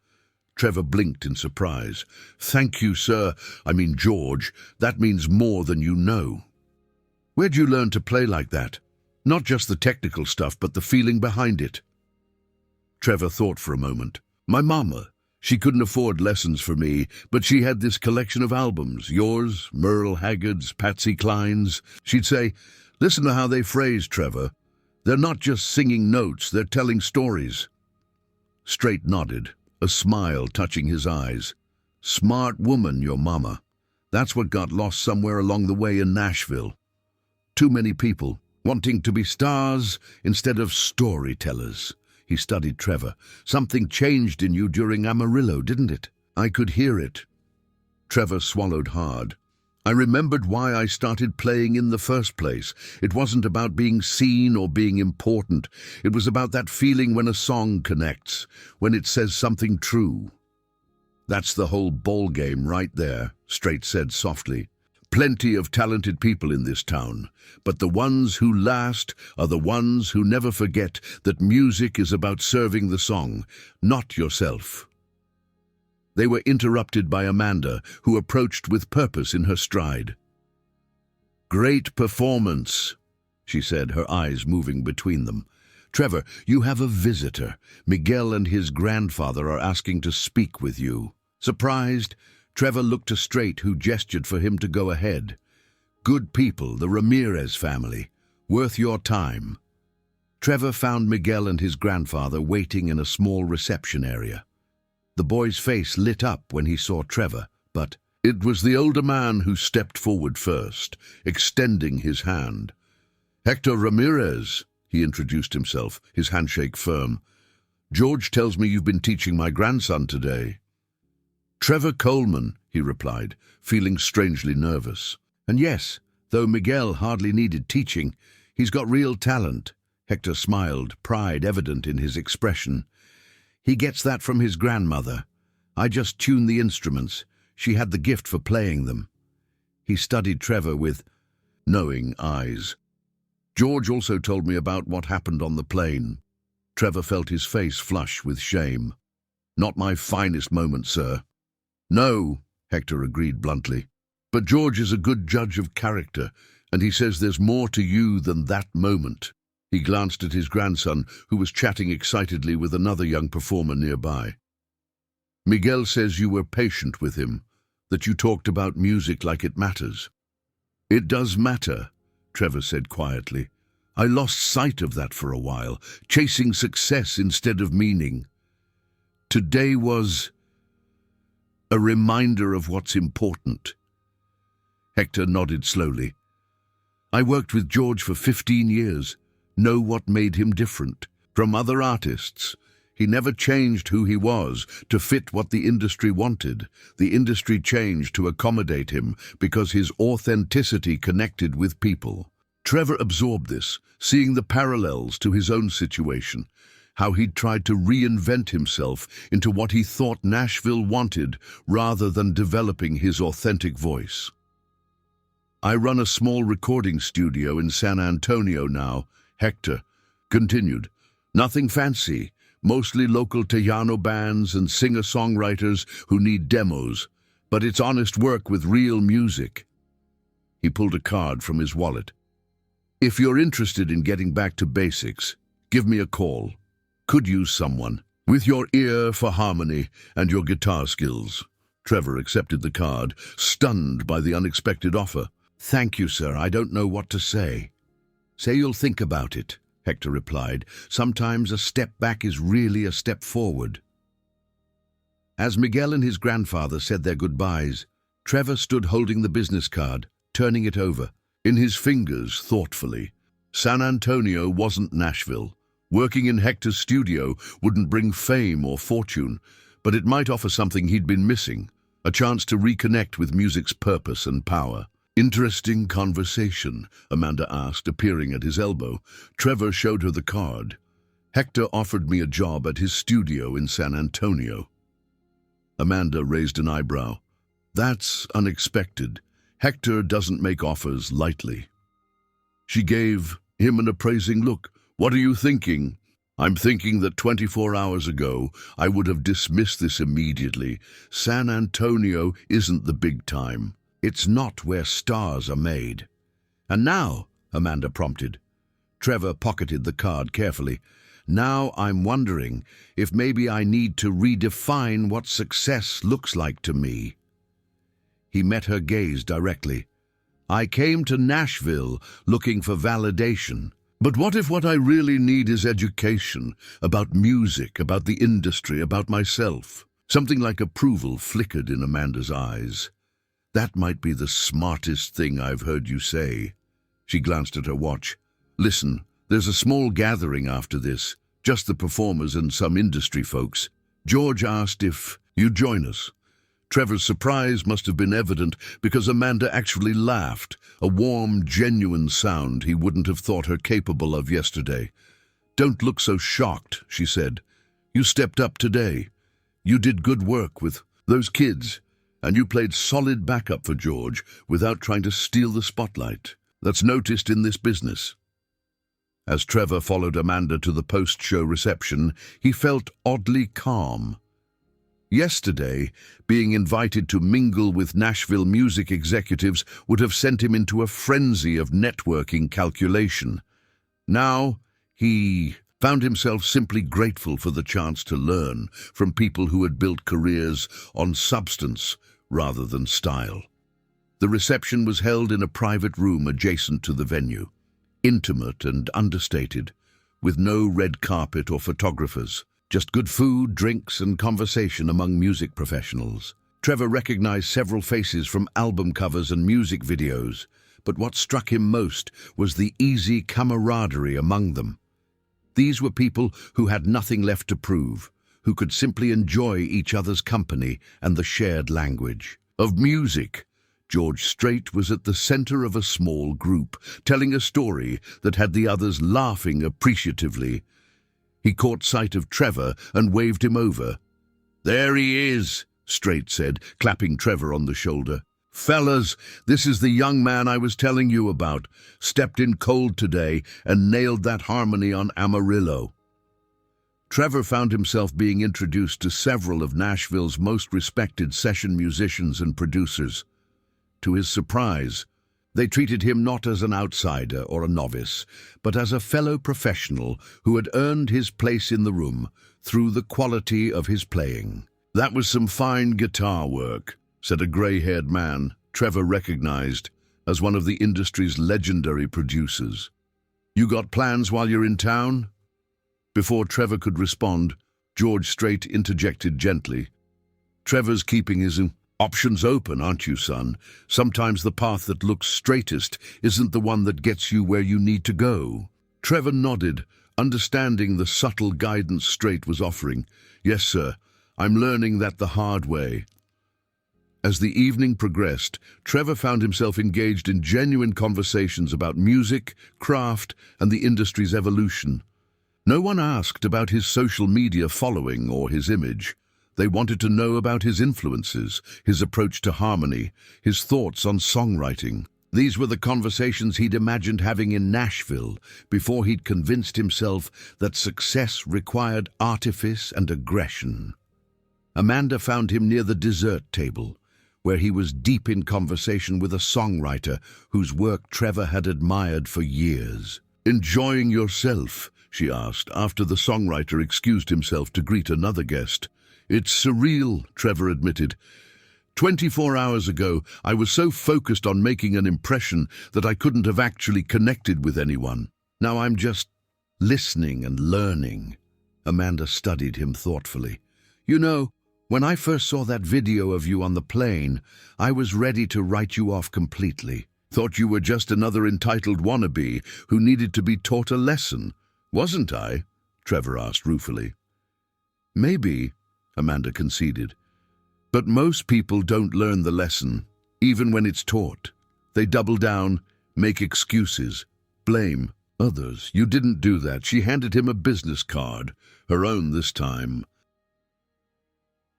Trevor blinked in surprise. "Thank you, sir. I mean, George, that means more than you know." "Where'd you learn to play like that? Not just the technical stuff, but the feeling behind it." Trevor thought for a moment. "My mama. She couldn't afford lessons for me, but she had this collection of albums, yours, Merle Haggard's, Patsy Cline's. She'd say, 'Listen to how they phrase, Trevor. They're not just singing notes, they're telling stories.'" Strait nodded, a smile touching his eyes. "Smart woman, your mama. That's what got lost somewhere along the way in Nashville. Too many people wanting to be stars instead of storytellers." He studied Trevor. "Something changed in you during Amarillo, didn't it?" "I could hear it." Trevor swallowed hard. "I remembered why I started playing in the first place. It wasn't about being seen or being important. It was about that feeling when a song connects, when it says something true." "That's the whole ball game right there," Strait said softly. "Plenty of talented people in this town, but the ones who last are the ones who never forget that music is about serving the song, not yourself." They were interrupted by Amanda, who approached with purpose in her stride. "Great performance," she said, her eyes moving between them. "Trevor, you have a visitor. Miguel and his grandfather are asking to speak with you." Surprised, Trevor looked to Strait, who gestured for him to go ahead. Good people, the Ramirez family. Worth your time. Trevor found Miguel and his grandfather waiting in a small reception area. The boy's face lit up when he saw Trevor, but it was the older man who stepped forward first, extending his hand. "Hector Ramirez," he introduced himself, his handshake firm. "George tells me you've been teaching my grandson today." "Trevor Coleman," he replied, feeling strangely nervous. "And yes, though Miguel hardly needed teaching, he's got real talent." Hector smiled, pride evident in his expression. "He gets that from his grandmother. I just tune the instruments. She had the gift for playing them." He studied Trevor with knowing eyes. "George also told me about what happened on the plane." Trevor felt his face flush with shame. "Not my finest moment, sir." "No," Hector agreed bluntly. "But George is a good judge of character, and he says there's more to you than that moment." He glanced at his grandson, who was chatting excitedly with another young performer nearby. "Miguel says you were patient with him, that you talked about music like it matters." "It does matter," Trevor said quietly. "I lost sight of that for a while, chasing success instead of meaning. Today was a reminder of what's important." Hector nodded slowly. "I worked with George for 15 years, know what made him different from other artists. He never changed who he was to fit what the industry wanted. The industry changed to accommodate him because his authenticity connected with people." Trevor absorbed this, seeing the parallels to his own situation, how he'd tried to reinvent himself into what he thought Nashville wanted rather than developing his authentic voice. "I run a small recording studio in San Antonio now," Hector continued. "Nothing fancy. Mostly local Tejano bands and singer-songwriters who need demos, but it's honest work with real music." He pulled a card from his wallet. "If you're interested in getting back to basics, give me a call. Could use someone with your ear for harmony and your guitar skills." Trevor accepted the card, stunned by the unexpected offer. "Thank you, sir. I don't know what to say." "Say you'll think about it," Hector replied. "Sometimes a step back is really a step forward." As Miguel and his grandfather said their goodbyes, Trevor stood holding the business card, turning it over, in his fingers thoughtfully. San Antonio wasn't Nashville. Working in Hector's studio wouldn't bring fame or fortune, but it might offer something he'd been missing, a chance to reconnect with music's purpose and power. "Interesting conversation," Amanda asked, appearing at his elbow. Trevor showed her the card. "Hector offered me a job at his studio in San Antonio." Amanda raised an eyebrow. "That's unexpected. Hector doesn't make offers lightly." She gave him an appraising look. "What are you thinking?" "I'm thinking that 24 hours ago I would have dismissed this immediately. San Antonio isn't the big time. It's not where stars are made." "And now?" Amanda prompted. Trevor pocketed the card carefully. "Now I'm wondering if maybe I need to redefine what success looks like to me." He met her gaze directly. "I came to Nashville looking for validation. But what if what I really need is education, about music, about the industry, about myself?" Something like approval flickered in Amanda's eyes. "That might be the smartest thing I've heard you say." She glanced at her watch. "Listen, there's a small gathering after this, just the performers and some industry folks. George asked if you'd join us." Trevor's surprise must have been evident because Amanda actually laughed, a warm, genuine sound he wouldn't have thought her capable of yesterday. "Don't look so shocked," she said. "You stepped up today. You did good work with those kids. And you played solid backup for George without trying to steal the spotlight. That's noticed in this business." As Trevor followed Amanda to the post-show reception, he felt oddly calm. Yesterday, being invited to mingle with Nashville music executives would have sent him into a frenzy of networking calculation. Now, he found himself simply grateful for the chance to learn from people who had built careers on substance rather than style. The reception was held in a private room adjacent to the venue, intimate and understated, with no red carpet or photographers, just good food, drinks, and conversation among music professionals. Trevor recognized several faces from album covers and music videos, but what struck him most was the easy camaraderie among them. These were people who had nothing left to prove, who could simply enjoy each other's company and the shared language of music. George Strait was at the center of a small group, telling a story that had the others laughing appreciatively. He caught sight of Trevor and waved him over. "There he is," Strait said, clapping Trevor on the shoulder. "Fellas, this is the young man I was telling you about. Stepped in cold today and nailed that harmony on Amarillo." Trevor found himself being introduced to several of Nashville's most respected session musicians and producers. To his surprise, they treated him not as an outsider or a novice, but as a fellow professional who had earned his place in the room through the quality of his playing. "That was some fine guitar work," said a gray-haired man Trevor recognized as one of the industry's legendary producers. "You got plans while you're in town?" Before Trevor could respond, George Strait interjected gently. "Trevor's keeping his options open, aren't you, son? Sometimes the path that looks straightest isn't the one that gets you where you need to go." Trevor nodded, understanding the subtle guidance Strait was offering. "Yes, sir. I'm learning that the hard way." As the evening progressed, Trevor found himself engaged in genuine conversations about music, craft, and the industry's evolution. No one asked about his social media following or his image. They wanted to know about his influences, his approach to harmony, his thoughts on songwriting. These were the conversations he'd imagined having in Nashville before he'd convinced himself that success required artifice and aggression. Amanda found him near the dessert table, where he was deep in conversation with a songwriter whose work Trevor had admired for years. "Enjoying yourself?" she asked, after the songwriter excused himself to greet another guest. "It's surreal," Trevor admitted. 24 hours ago, I was so focused on making an impression that I couldn't have actually connected with anyone. Now I'm just listening and learning." Amanda studied him thoughtfully. "You know, when I first saw that video of you on the plane, I was ready to write you off completely. Thought you were just another entitled wannabe who needed to be taught a lesson. Wasn't I?" Trevor asked ruefully. "Maybe," Amanda conceded. "But most people don't learn the lesson, even when it's taught. They double down, make excuses, blame others." "You didn't do that." She handed him a business card, her own this time.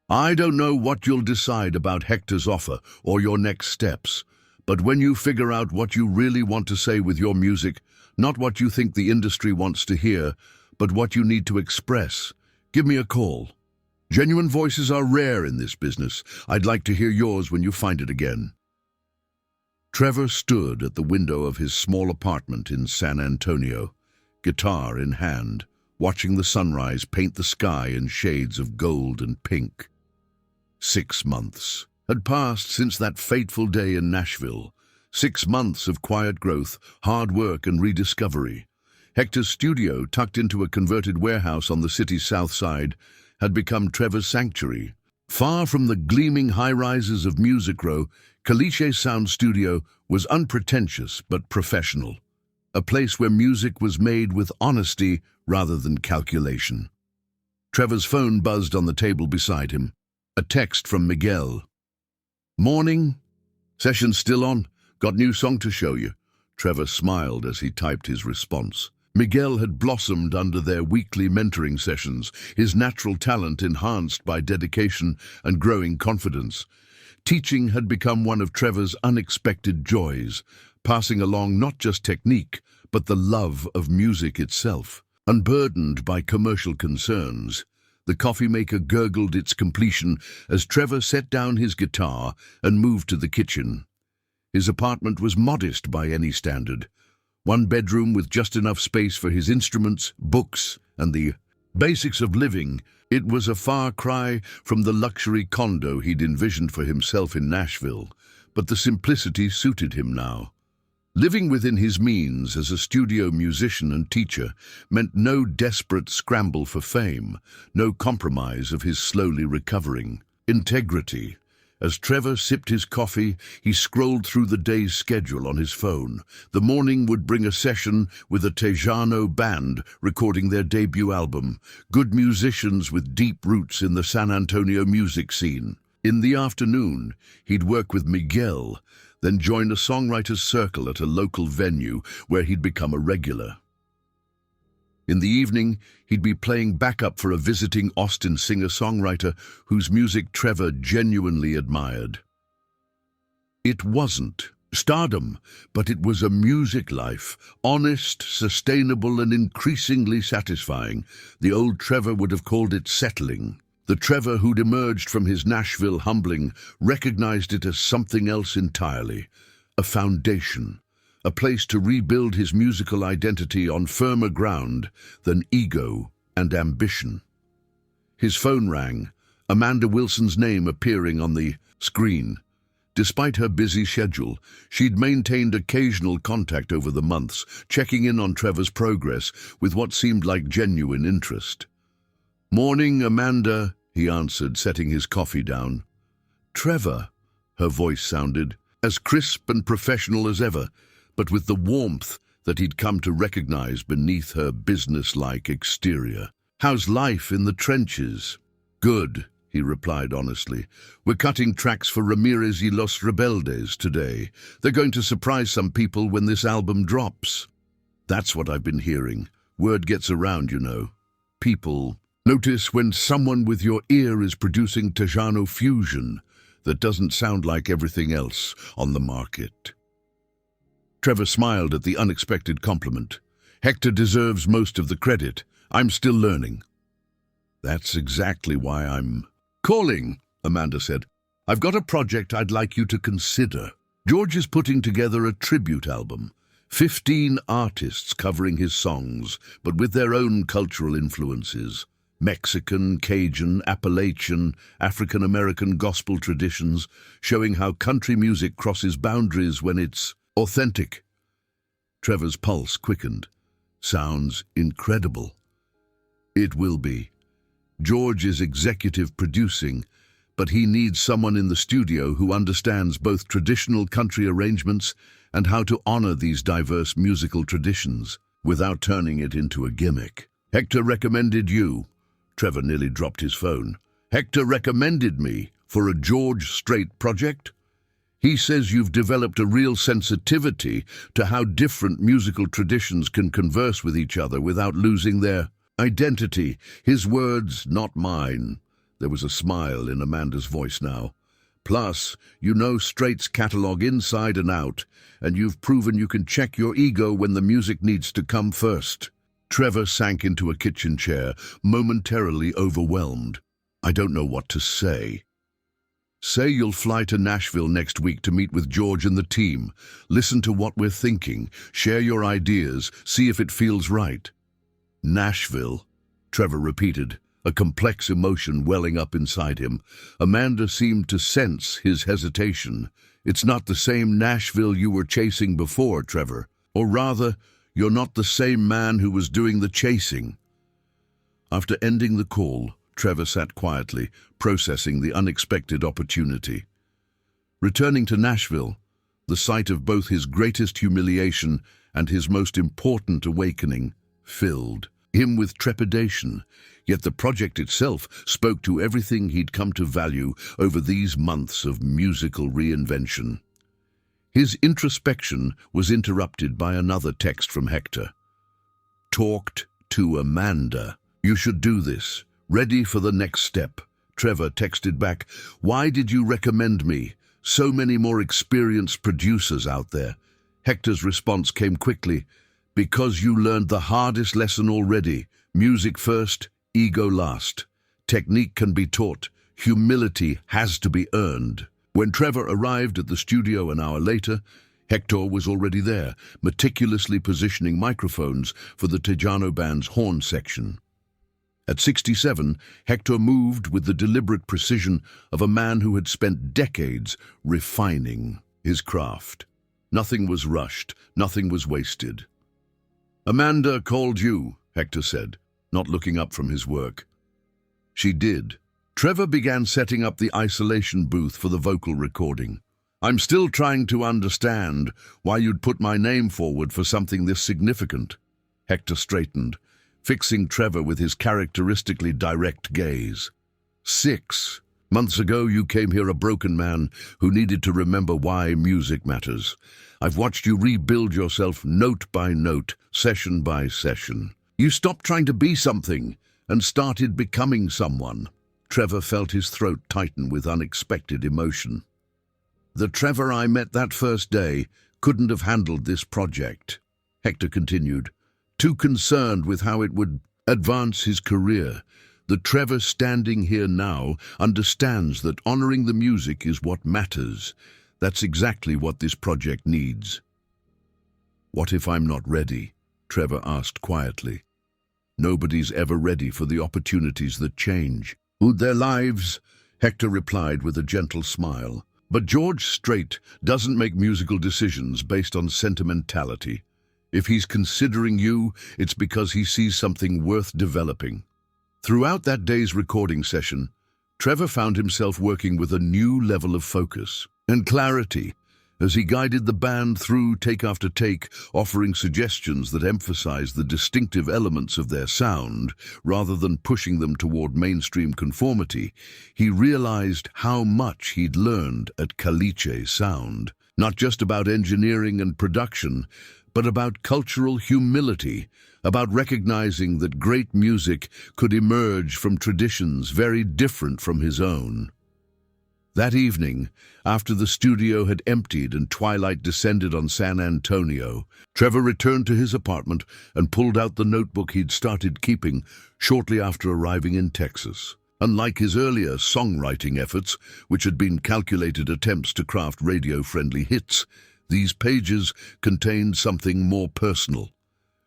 "I don't know what you'll decide about Hector's offer or your next steps, but when you figure out what you really want to say with your music, not what you think the industry wants to hear, but what you need to express, give me a call. Genuine voices are rare in this business. I'd like to hear yours when you find it again." Trevor stood at the window of his small apartment in San Antonio, guitar in hand, watching the sunrise paint the sky in shades of gold and pink. 6 months had passed since that fateful day in Nashville. 6 months of quiet growth, hard work, and rediscovery. Hector's studio, tucked into a converted warehouse on the city's south side, had become Trevor's sanctuary. Far from the gleaming high-rises of Music Row, Caliche's sound studio was unpretentious but professional, a place where music was made with honesty rather than calculation. Trevor's phone buzzed on the table beside him. A text from Miguel. "Morning. Session still on? Got new song to show you." Trevor smiled as he typed his response. Miguel had blossomed under their weekly mentoring sessions, his natural talent enhanced by dedication and growing confidence. Teaching had become one of Trevor's unexpected joys, passing along not just technique, but the love of music itself. Unburdened by commercial concerns, the coffee maker gurgled its completion as Trevor set down his guitar and moved to the kitchen. His apartment was modest by any standard. One bedroom with just enough space for his instruments, books, and the basics of living. It was a far cry from the luxury condo he'd envisioned for himself in Nashville, but the simplicity suited him now. Living within his means as a studio musician and teacher meant no desperate scramble for fame, no compromise of his slowly recovering integrity. As Trevor sipped his coffee, he scrolled through the day's schedule on his phone. The morning would bring a session with a Tejano band recording their debut album, good musicians with deep roots in the San Antonio music scene. In the afternoon, he'd work with Miguel, then join a songwriters' circle at a local venue where he'd become a regular. In the evening, he'd be playing backup for a visiting Austin singer-songwriter whose music Trevor genuinely admired. It wasn't stardom, but it was a music life, honest, sustainable, and increasingly satisfying. The old Trevor would have called it settling. The Trevor who'd emerged from his Nashville humbling recognized it as something else entirely, a foundation, a place to rebuild his musical identity on firmer ground than ego and ambition. His phone rang, Amanda Wilson's name appearing on the screen. Despite her busy schedule, she'd maintained occasional contact over the months, checking in on Trevor's progress with what seemed like genuine interest. "Morning, Amanda," he answered, setting his coffee down. "Trevor," her voice sounded, as crisp and professional as ever, but with the warmth that he'd come to recognize beneath her business-like exterior. "How's life in the trenches?" "Good," he replied honestly. "We're cutting tracks for Ramirez y Los Rebeldes today. They're going to surprise some people when this album drops." "That's what I've been hearing. Word gets around, you know. People notice when someone with your ear is producing Tejano fusion that doesn't sound like everything else on the market." Trevor smiled at the unexpected compliment. "Hector deserves most of the credit. I'm still learning." "That's exactly why I'm calling," Amanda said. "I've got a project I'd like you to consider. George is putting together a tribute album. 15 artists covering his songs, but with their own cultural influences. Mexican, Cajun, Appalachian, African-American gospel traditions, showing how country music crosses boundaries when it's authentic." Trevor's pulse quickened. "Sounds incredible." "It will be. George is executive producing, but he needs someone in the studio who understands both traditional country arrangements and how to honor these diverse musical traditions without turning it into a gimmick. Hector recommended you." Trevor nearly dropped his phone. "Hector recommended me for a George Strait project? He says you've developed a real sensitivity to how different musical traditions can converse with each other without losing their identity." His words, not mine. There was a smile in Amanda's voice now. "Plus, you know Strait's catalog inside and out, and you've proven you can check your ego when the music needs to come first." Trevor sank into a kitchen chair, momentarily overwhelmed. "I don't know what to say." "Say you'll fly to Nashville next week to meet with George and the team. Listen to what we're thinking. Share your ideas. See if it feels right." "Nashville," Trevor repeated, a complex emotion welling up inside him. Amanda seemed to sense his hesitation. "It's not the same Nashville you were chasing before, Trevor. Or rather, you're not the same man who was doing the chasing." After ending the call, Trevor sat quietly, processing the unexpected opportunity. Returning to Nashville, the site of both his greatest humiliation and his most important awakening, filled him with trepidation, yet the project itself spoke to everything he'd come to value over these months of musical reinvention. His introspection was interrupted by another text from Hector. "Talked to Amanda. You should do this. Ready for the next step." Trevor texted back, "Why did you recommend me? So many more experienced producers out there." Hector's response came quickly. "Because you learned the hardest lesson already. Music first, ego last. Technique can be taught. Humility has to be earned." When Trevor arrived at the studio an hour later, Hector was already there, meticulously positioning microphones for the Tejano band's horn section. At 67, Hector moved with the deliberate precision of a man who had spent decades refining his craft. Nothing was rushed, nothing was wasted. "Amanda called you," Hector said, not looking up from his work. She did. Trevor began setting up the isolation booth for the vocal recording. "I'm still trying to understand why you'd put my name forward for something this significant." Hector straightened, fixing Trevor with his characteristically direct gaze. 6 months ago, you came here a broken man who needed to remember why music matters. I've watched you rebuild yourself note by note, session by session. You stopped trying to be something and started becoming someone. Trevor felt his throat tighten with unexpected emotion. "The Trevor I met that first day couldn't have handled this project," Hector continued, too concerned with how it would advance his career. "The Trevor standing here now understands that honoring the music is what matters. That's exactly what this project needs." "What if I'm not ready?" Trevor asked quietly. "Nobody's ever ready for the opportunities that change their lives," Hector replied with a gentle smile. "But George Strait doesn't make musical decisions based on sentimentality. If he's considering you, it's because he sees something worth developing." Throughout that day's recording session, Trevor found himself working with a new level of focus and clarity as he guided the band through take after take, offering suggestions that emphasized the distinctive elements of their sound rather than pushing them toward mainstream conformity. He realized how much he'd learned at Caliche Sound, not just about engineering and production, but about cultural humility, about recognizing that great music could emerge from traditions very different from his own. That evening, after the studio had emptied and twilight descended on San Antonio, Trevor returned to his apartment and pulled out the notebook he'd started keeping shortly after arriving in Texas. Unlike his earlier songwriting efforts, which had been calculated attempts to craft radio-friendly hits, these pages contained something more personal.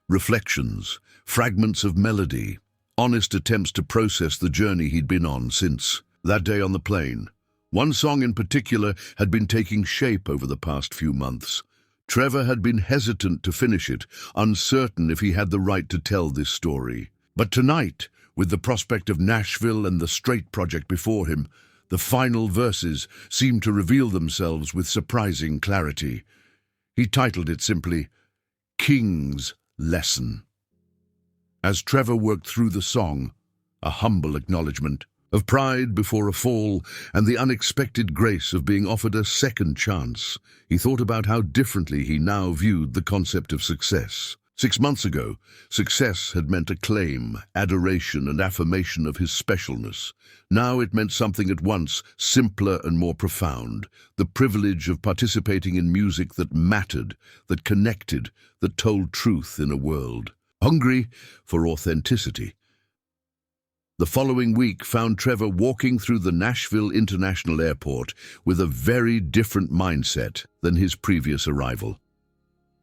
Reflections, fragments of melody, honest attempts to process the journey he'd been on since that day on the plane. One song in particular had been taking shape over the past few months. Trevor had been hesitant to finish it, uncertain if he had the right to tell this story. But tonight, with the prospect of Nashville and the Strait project before him, the final verses seemed to reveal themselves with surprising clarity. He titled it simply, "King's Lesson." As Trevor worked through the song, a humble acknowledgement of pride before a fall and the unexpected grace of being offered a second chance, he thought about how differently he now viewed the concept of success. 6 months ago, success had meant acclaim, adoration, and affirmation of his specialness. Now it meant something at once simpler and more profound, the privilege of participating in music that mattered, that connected, that told truth in a world hungry for authenticity. The following week found Trevor walking through the Nashville International Airport with a very different mindset than his previous arrival.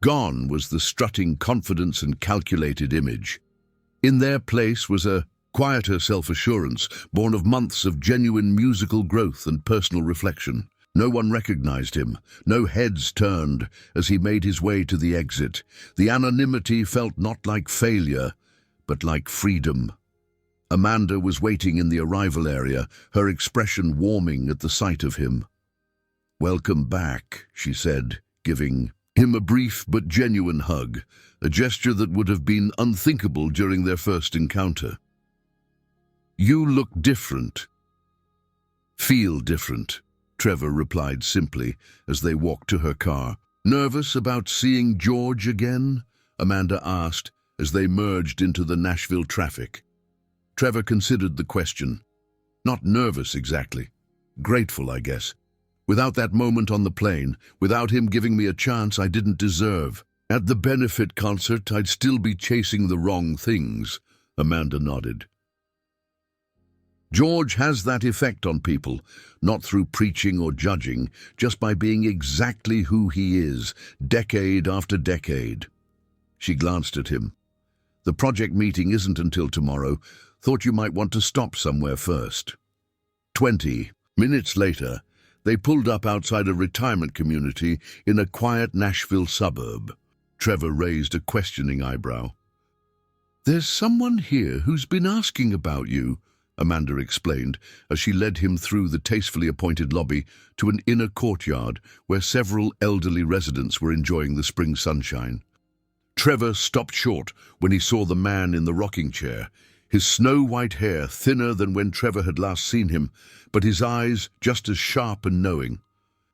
Gone was the strutting confidence and calculated image. In their place was a quieter self-assurance born of months of genuine musical growth and personal reflection. No one recognized him, no heads turned as he made his way to the exit. The anonymity felt not like failure, but like freedom. Amanda was waiting in the arrival area, her expression warming at the sight of him. "Welcome back," she said, giving him a brief but genuine hug, a gesture that would have been unthinkable during their first encounter. "You look different." "Feel different," Trevor replied simply as they walked to her car. "Nervous about seeing George again?" Amanda asked as they merged into the Nashville traffic. Trevor considered the question. Not nervous exactly. Grateful, I guess. Without that moment on the plane, without him giving me a chance I didn't deserve. At the benefit concert, I'd still be chasing the wrong things, Amanda nodded. George has that effect on people, not through preaching or judging, just by being exactly who he is, decade after decade. She glanced at him. "The project meeting isn't until tomorrow. Thought you might want to stop somewhere first." 20 minutes later, They pulled up outside a retirement community in a quiet Nashville suburb. Trevor raised a questioning eyebrow. "There's someone here who's been asking about you," Amanda explained, as she led him through the tastefully appointed lobby to an inner courtyard where several elderly residents were enjoying the spring sunshine. Trevor stopped short when he saw the man in the rocking chair, his snow-white hair thinner than when Trevor had last seen him, but his eyes just as sharp and knowing.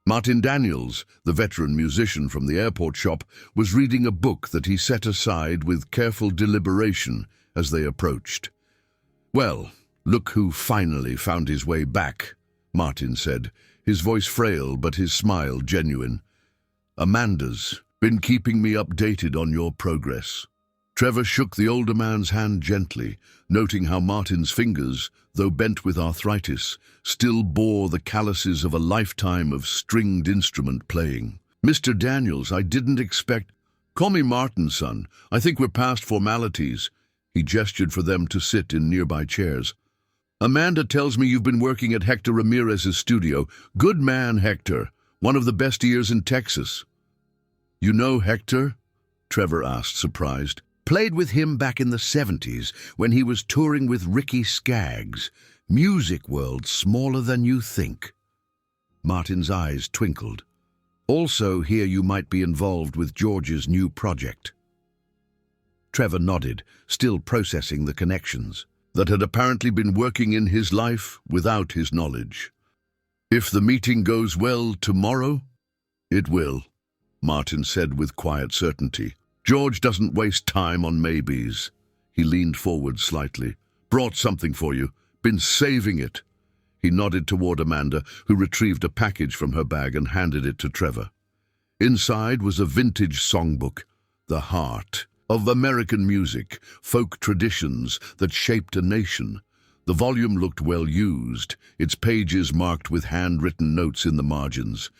Martin Daniels, the veteran musician from the airport shop, was reading a book that he set aside with careful deliberation as they approached. "Well, look who finally found his way back," Martin said, his voice frail but his smile genuine. "Amanda's been keeping me updated on your progress." Trevor shook the older man's hand gently, noting how Martin's fingers, though bent with arthritis, still bore the calluses of a lifetime of stringed instrument playing. "Mr. Daniels, I didn't expect—" "Call me Martin, son. I think we're past formalities." He gestured for them to sit in nearby chairs. "Amanda tells me you've been working at Hector Ramirez's studio. Good man, Hector. One of the best ears in Texas." "You know Hector?" Trevor asked, surprised. "Played with him back in the 70s when he was touring with Ricky Skaggs. Music world smaller than you think." Martin's eyes twinkled. "Also hear you might be involved with George's new project." Trevor nodded, still processing the connections that had apparently been working in his life without his knowledge. "If the meeting goes well tomorrow?" "It will," Martin said with quiet certainty. "George doesn't waste time on maybes." He leaned forward slightly. "Brought something for you. Been saving it." He nodded toward Amanda, who retrieved a package from her bag and handed it to Trevor. Inside was a vintage songbook, the heart of American music, folk traditions that shaped a nation. The volume looked well used, its pages marked with handwritten notes in the margins.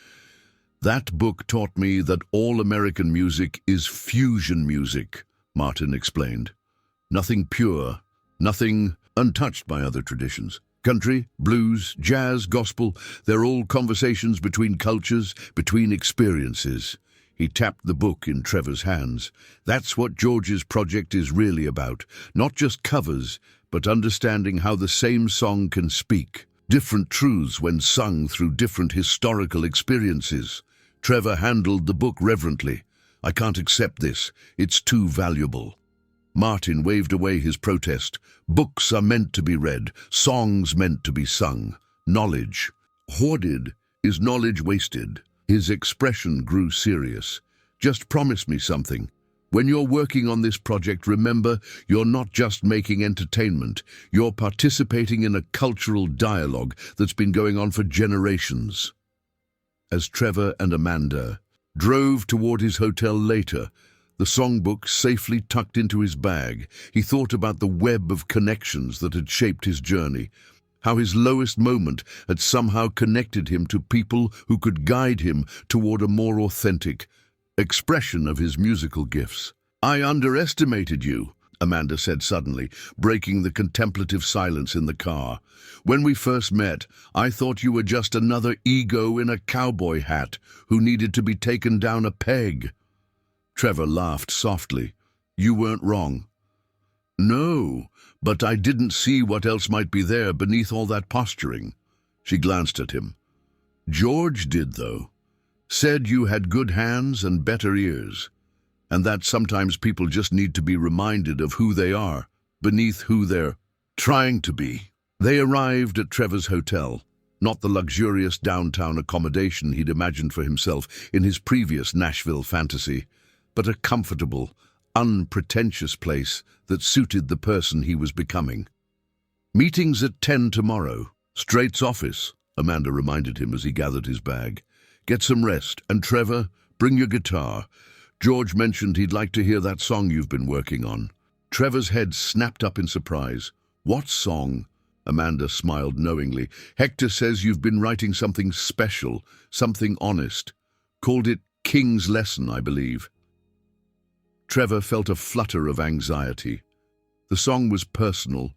"That book taught me that all American music is fusion music," Martin explained. "Nothing pure, nothing untouched by other traditions. Country, blues, jazz, gospel, they're all conversations between cultures, between experiences." He tapped the book in Trevor's hands. "That's what George's project is really about. Not just covers, but understanding how the same song can speak. Different truths when sung through different historical experiences." Trevor handled the book reverently. "I can't accept this. It's too valuable." Martin waved away his protest. "Books are meant to be read, songs meant to be sung. Knowledge hoarded is knowledge wasted." His expression grew serious. "Just promise me something. When you're working on this project, remember, you're not just making entertainment. You're participating in a cultural dialogue that's been going on for generations." As Trevor and Amanda drove toward his hotel later, the songbook safely tucked into his bag, he thought about the web of connections that had shaped his journey, how his lowest moment had somehow connected him to people who could guide him toward a more authentic expression of his musical gifts. "I underestimated you," Amanda said suddenly, breaking the contemplative silence in the car. "When we first met, I thought you were just another ego in a cowboy hat who needed to be taken down a peg." Trevor laughed softly. "You weren't wrong." "No, but I didn't see what else might be there beneath all that posturing." She glanced at him. "George did, though. Said you had good hands and better ears, and that sometimes people just need to be reminded of who they are, beneath who they're trying to be." They arrived at Trevor's hotel, not the luxurious downtown accommodation he'd imagined for himself in his previous Nashville fantasy, but a comfortable, unpretentious place that suited the person he was becoming. "Meeting's at 10 tomorrow. Strait's office," Amanda reminded him as he gathered his bag. "Get some rest, and Trevor, bring your guitar. George mentioned he'd like to hear that song you've been working on." Trevor's head snapped up in surprise. "What song?" Amanda smiled knowingly. "Hector says you've been writing something special, something honest. Called it King's Lesson, I believe." Trevor felt a flutter of anxiety. The song was personal,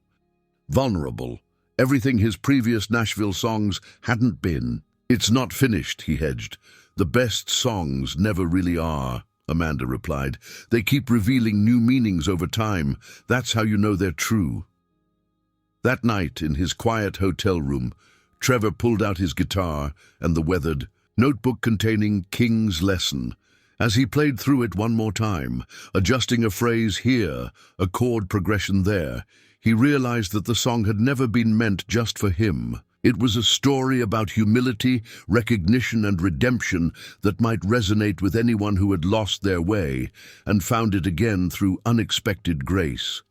vulnerable, everything his previous Nashville songs hadn't been. "It's not finished," he hedged. "The best songs never really are," Amanda replied. "They keep revealing new meanings over time. That's how you know they're true." That night, in his quiet hotel room, Trevor pulled out his guitar and the weathered notebook containing King's Lesson. As he played through it one more time, adjusting a phrase here, a chord progression there, he realized that the song had never been meant just for him. It was a story about humility, recognition, and redemption that might resonate with anyone who had lost their way and found it again through unexpected grace.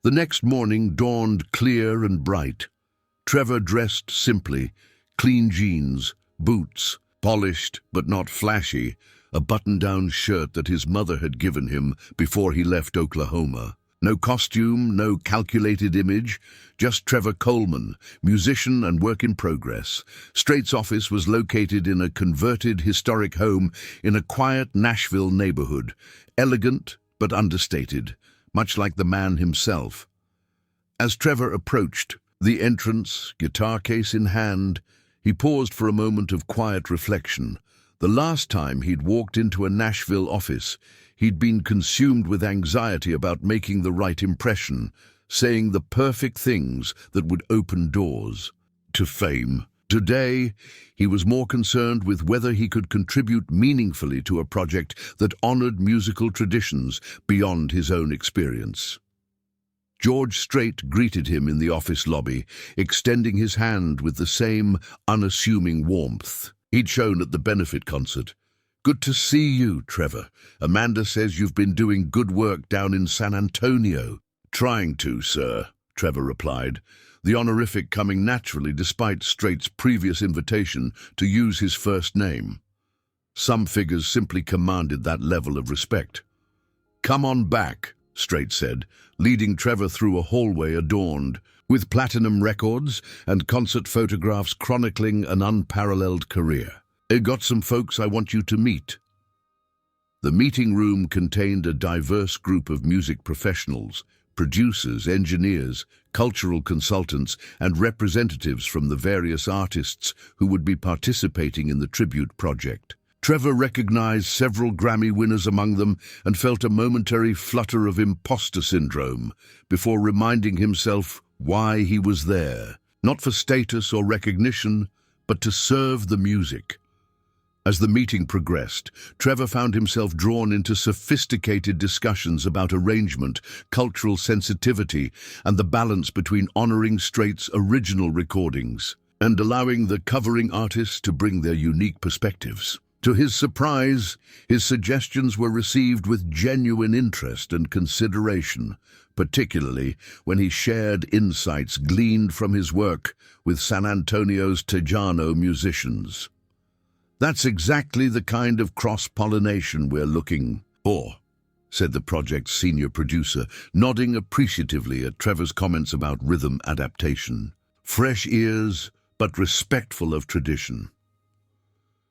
The next morning dawned clear and bright. Trevor dressed simply, clean jeans, boots, polished but not flashy, a button-down shirt that his mother had given him before he left Oklahoma. No costume, no calculated image, just Trevor Coleman, musician and work in progress. Strait's office was located in a converted historic home in a quiet Nashville neighborhood, elegant but understated, much like the man himself. As Trevor approached the entrance, guitar case in hand, he paused for a moment of quiet reflection. The last time he'd walked into a Nashville office, he'd been consumed with anxiety about making the right impression, saying the perfect things that would open doors to fame. Today, he was more concerned with whether he could contribute meaningfully to a project that honored musical traditions beyond his own experience. George Strait greeted him in the office lobby, extending his hand with the same unassuming warmth he'd shown at the benefit concert. "Good to see you, Trevor. Amanda says you've been doing good work down in San Antonio." "Trying to, sir," Trevor replied, the honorific coming naturally despite Strait's previous invitation to use his first name. Some figures simply commanded that level of respect. "Come on back," Strait said, leading Trevor through a hallway adorned with platinum records and concert photographs chronicling an unparalleled career. "I got some folks I want you to meet." The meeting room contained a diverse group of music professionals, producers, engineers, cultural consultants, and representatives from the various artists who would be participating in the tribute project. Trevor recognized several Grammy winners among them and felt a momentary flutter of imposter syndrome before reminding himself why he was there, not for status or recognition, but to serve the music. As the meeting progressed, Trevor found himself drawn into sophisticated discussions about arrangement, cultural sensitivity, and the balance between honoring Strait's original recordings and allowing the covering artists to bring their unique perspectives. To his surprise, his suggestions were received with genuine interest and consideration, particularly when he shared insights gleaned from his work with San Antonio's Tejano musicians. "That's exactly the kind of cross-pollination we're looking for," said the project's senior producer, nodding appreciatively at Trevor's comments about rhythm adaptation. "Fresh ears, but respectful of tradition."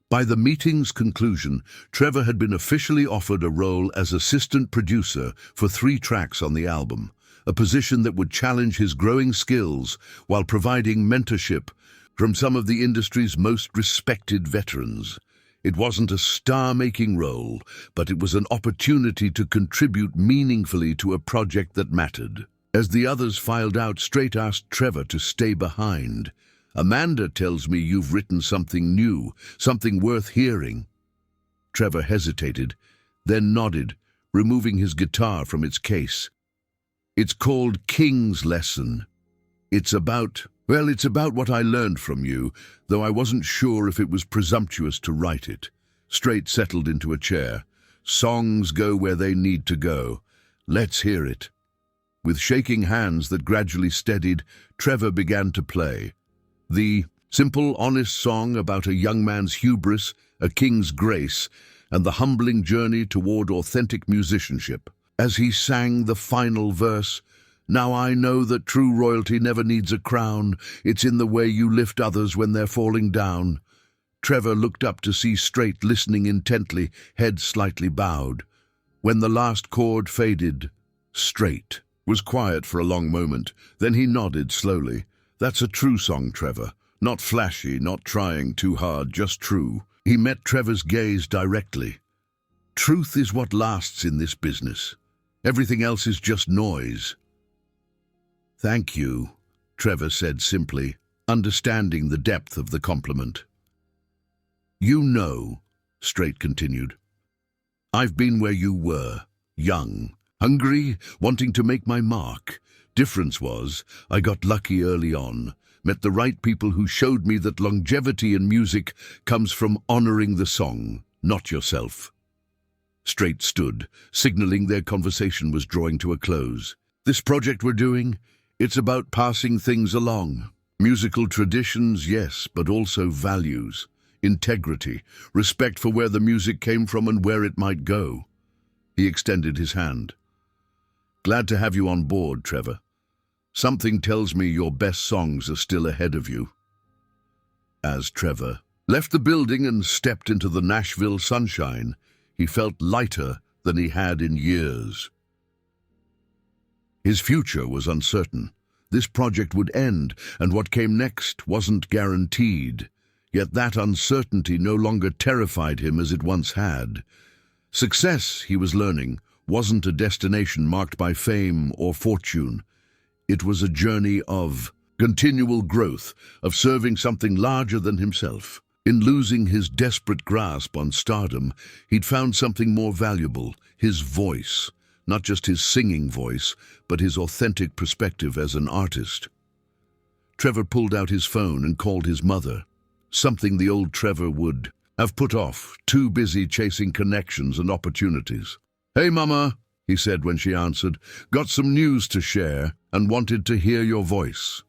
By the meeting's conclusion, Trevor had been officially offered a role as assistant producer for 3 tracks on the album, a position that would challenge his growing skills while providing mentorship from some of the industry's most respected veterans. It wasn't a star-making role, but it was an opportunity to contribute meaningfully to a project that mattered. As the others filed out, Strait asked Trevor to stay behind. "Amanda tells me you've written something new, something worth hearing." Trevor hesitated, then nodded, removing his guitar from its case. "It's called King's Lesson. It's about what I learned from you, though I wasn't sure if it was presumptuous to write it." Strait settled into a chair. "Songs go where they need to go. Let's hear it." With shaking hands that gradually steadied, Trevor began to play. The simple, honest song about a young man's hubris, a king's grace, and the humbling journey toward authentic musicianship. As he sang the final verse, "Now I know that true royalty never needs a crown. It's in the way you lift others when they're falling down." Trevor looked up to see Strait listening intently, head slightly bowed. When the last chord faded, Strait was quiet for a long moment. Then he nodded slowly. "That's a true song, Trevor. Not flashy, not trying too hard, just true. He met Trevor's gaze directly. Truth is what lasts in this business. Everything else is just noise. Thank you, Trevor said simply, understanding the depth of the compliment. You know, Strait continued, I've been where you were, young, hungry, wanting to make my mark. Difference was, I got lucky early on, met the right people who showed me that longevity in music comes from honoring the song, not yourself. Strait stood, signaling their conversation was drawing to a close. This project we're doing, it's about passing things along. Musical traditions, yes, but also values, integrity, respect for where the music came from and where it might go. He extended his hand. Glad to have you on board, Trevor. Something tells me your best songs are still ahead of you. As Trevor left the building and stepped into the Nashville sunshine, he felt lighter than he had in years. His future was uncertain. This project would end, and what came next wasn't guaranteed. Yet that uncertainty no longer terrified him as it once had. Success, he was learning, wasn't a destination marked by fame or fortune. It was a journey of continual growth, of serving something larger than himself. In losing his desperate grasp on stardom, he'd found something more valuable, his voice. Not just his singing voice, but his authentic perspective as an artist. Trevor pulled out his phone and called his mother, something the old Trevor would have put off, too busy chasing connections and opportunities. Hey, Mama, he said when she answered, got some news to share and wanted to hear your voice.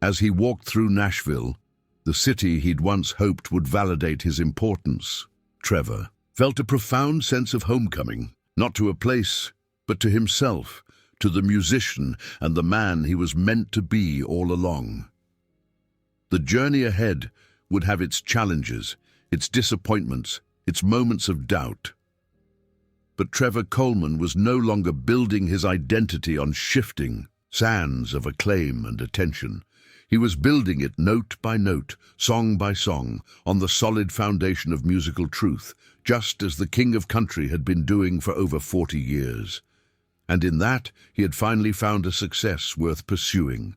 As he walked through Nashville, the city he'd once hoped would validate his importance, Trevor felt a profound sense of homecoming, not to a place, but to himself, to the musician and the man he was meant to be all along. The journey ahead would have its challenges, its disappointments, its moments of doubt. But Trevor Coleman was no longer building his identity on shifting sands of acclaim and attention. He was building it note by note, song by song, on the solid foundation of musical truth, just as the King of Country had been doing for over 40 years. And in that, he had finally found a success worth pursuing.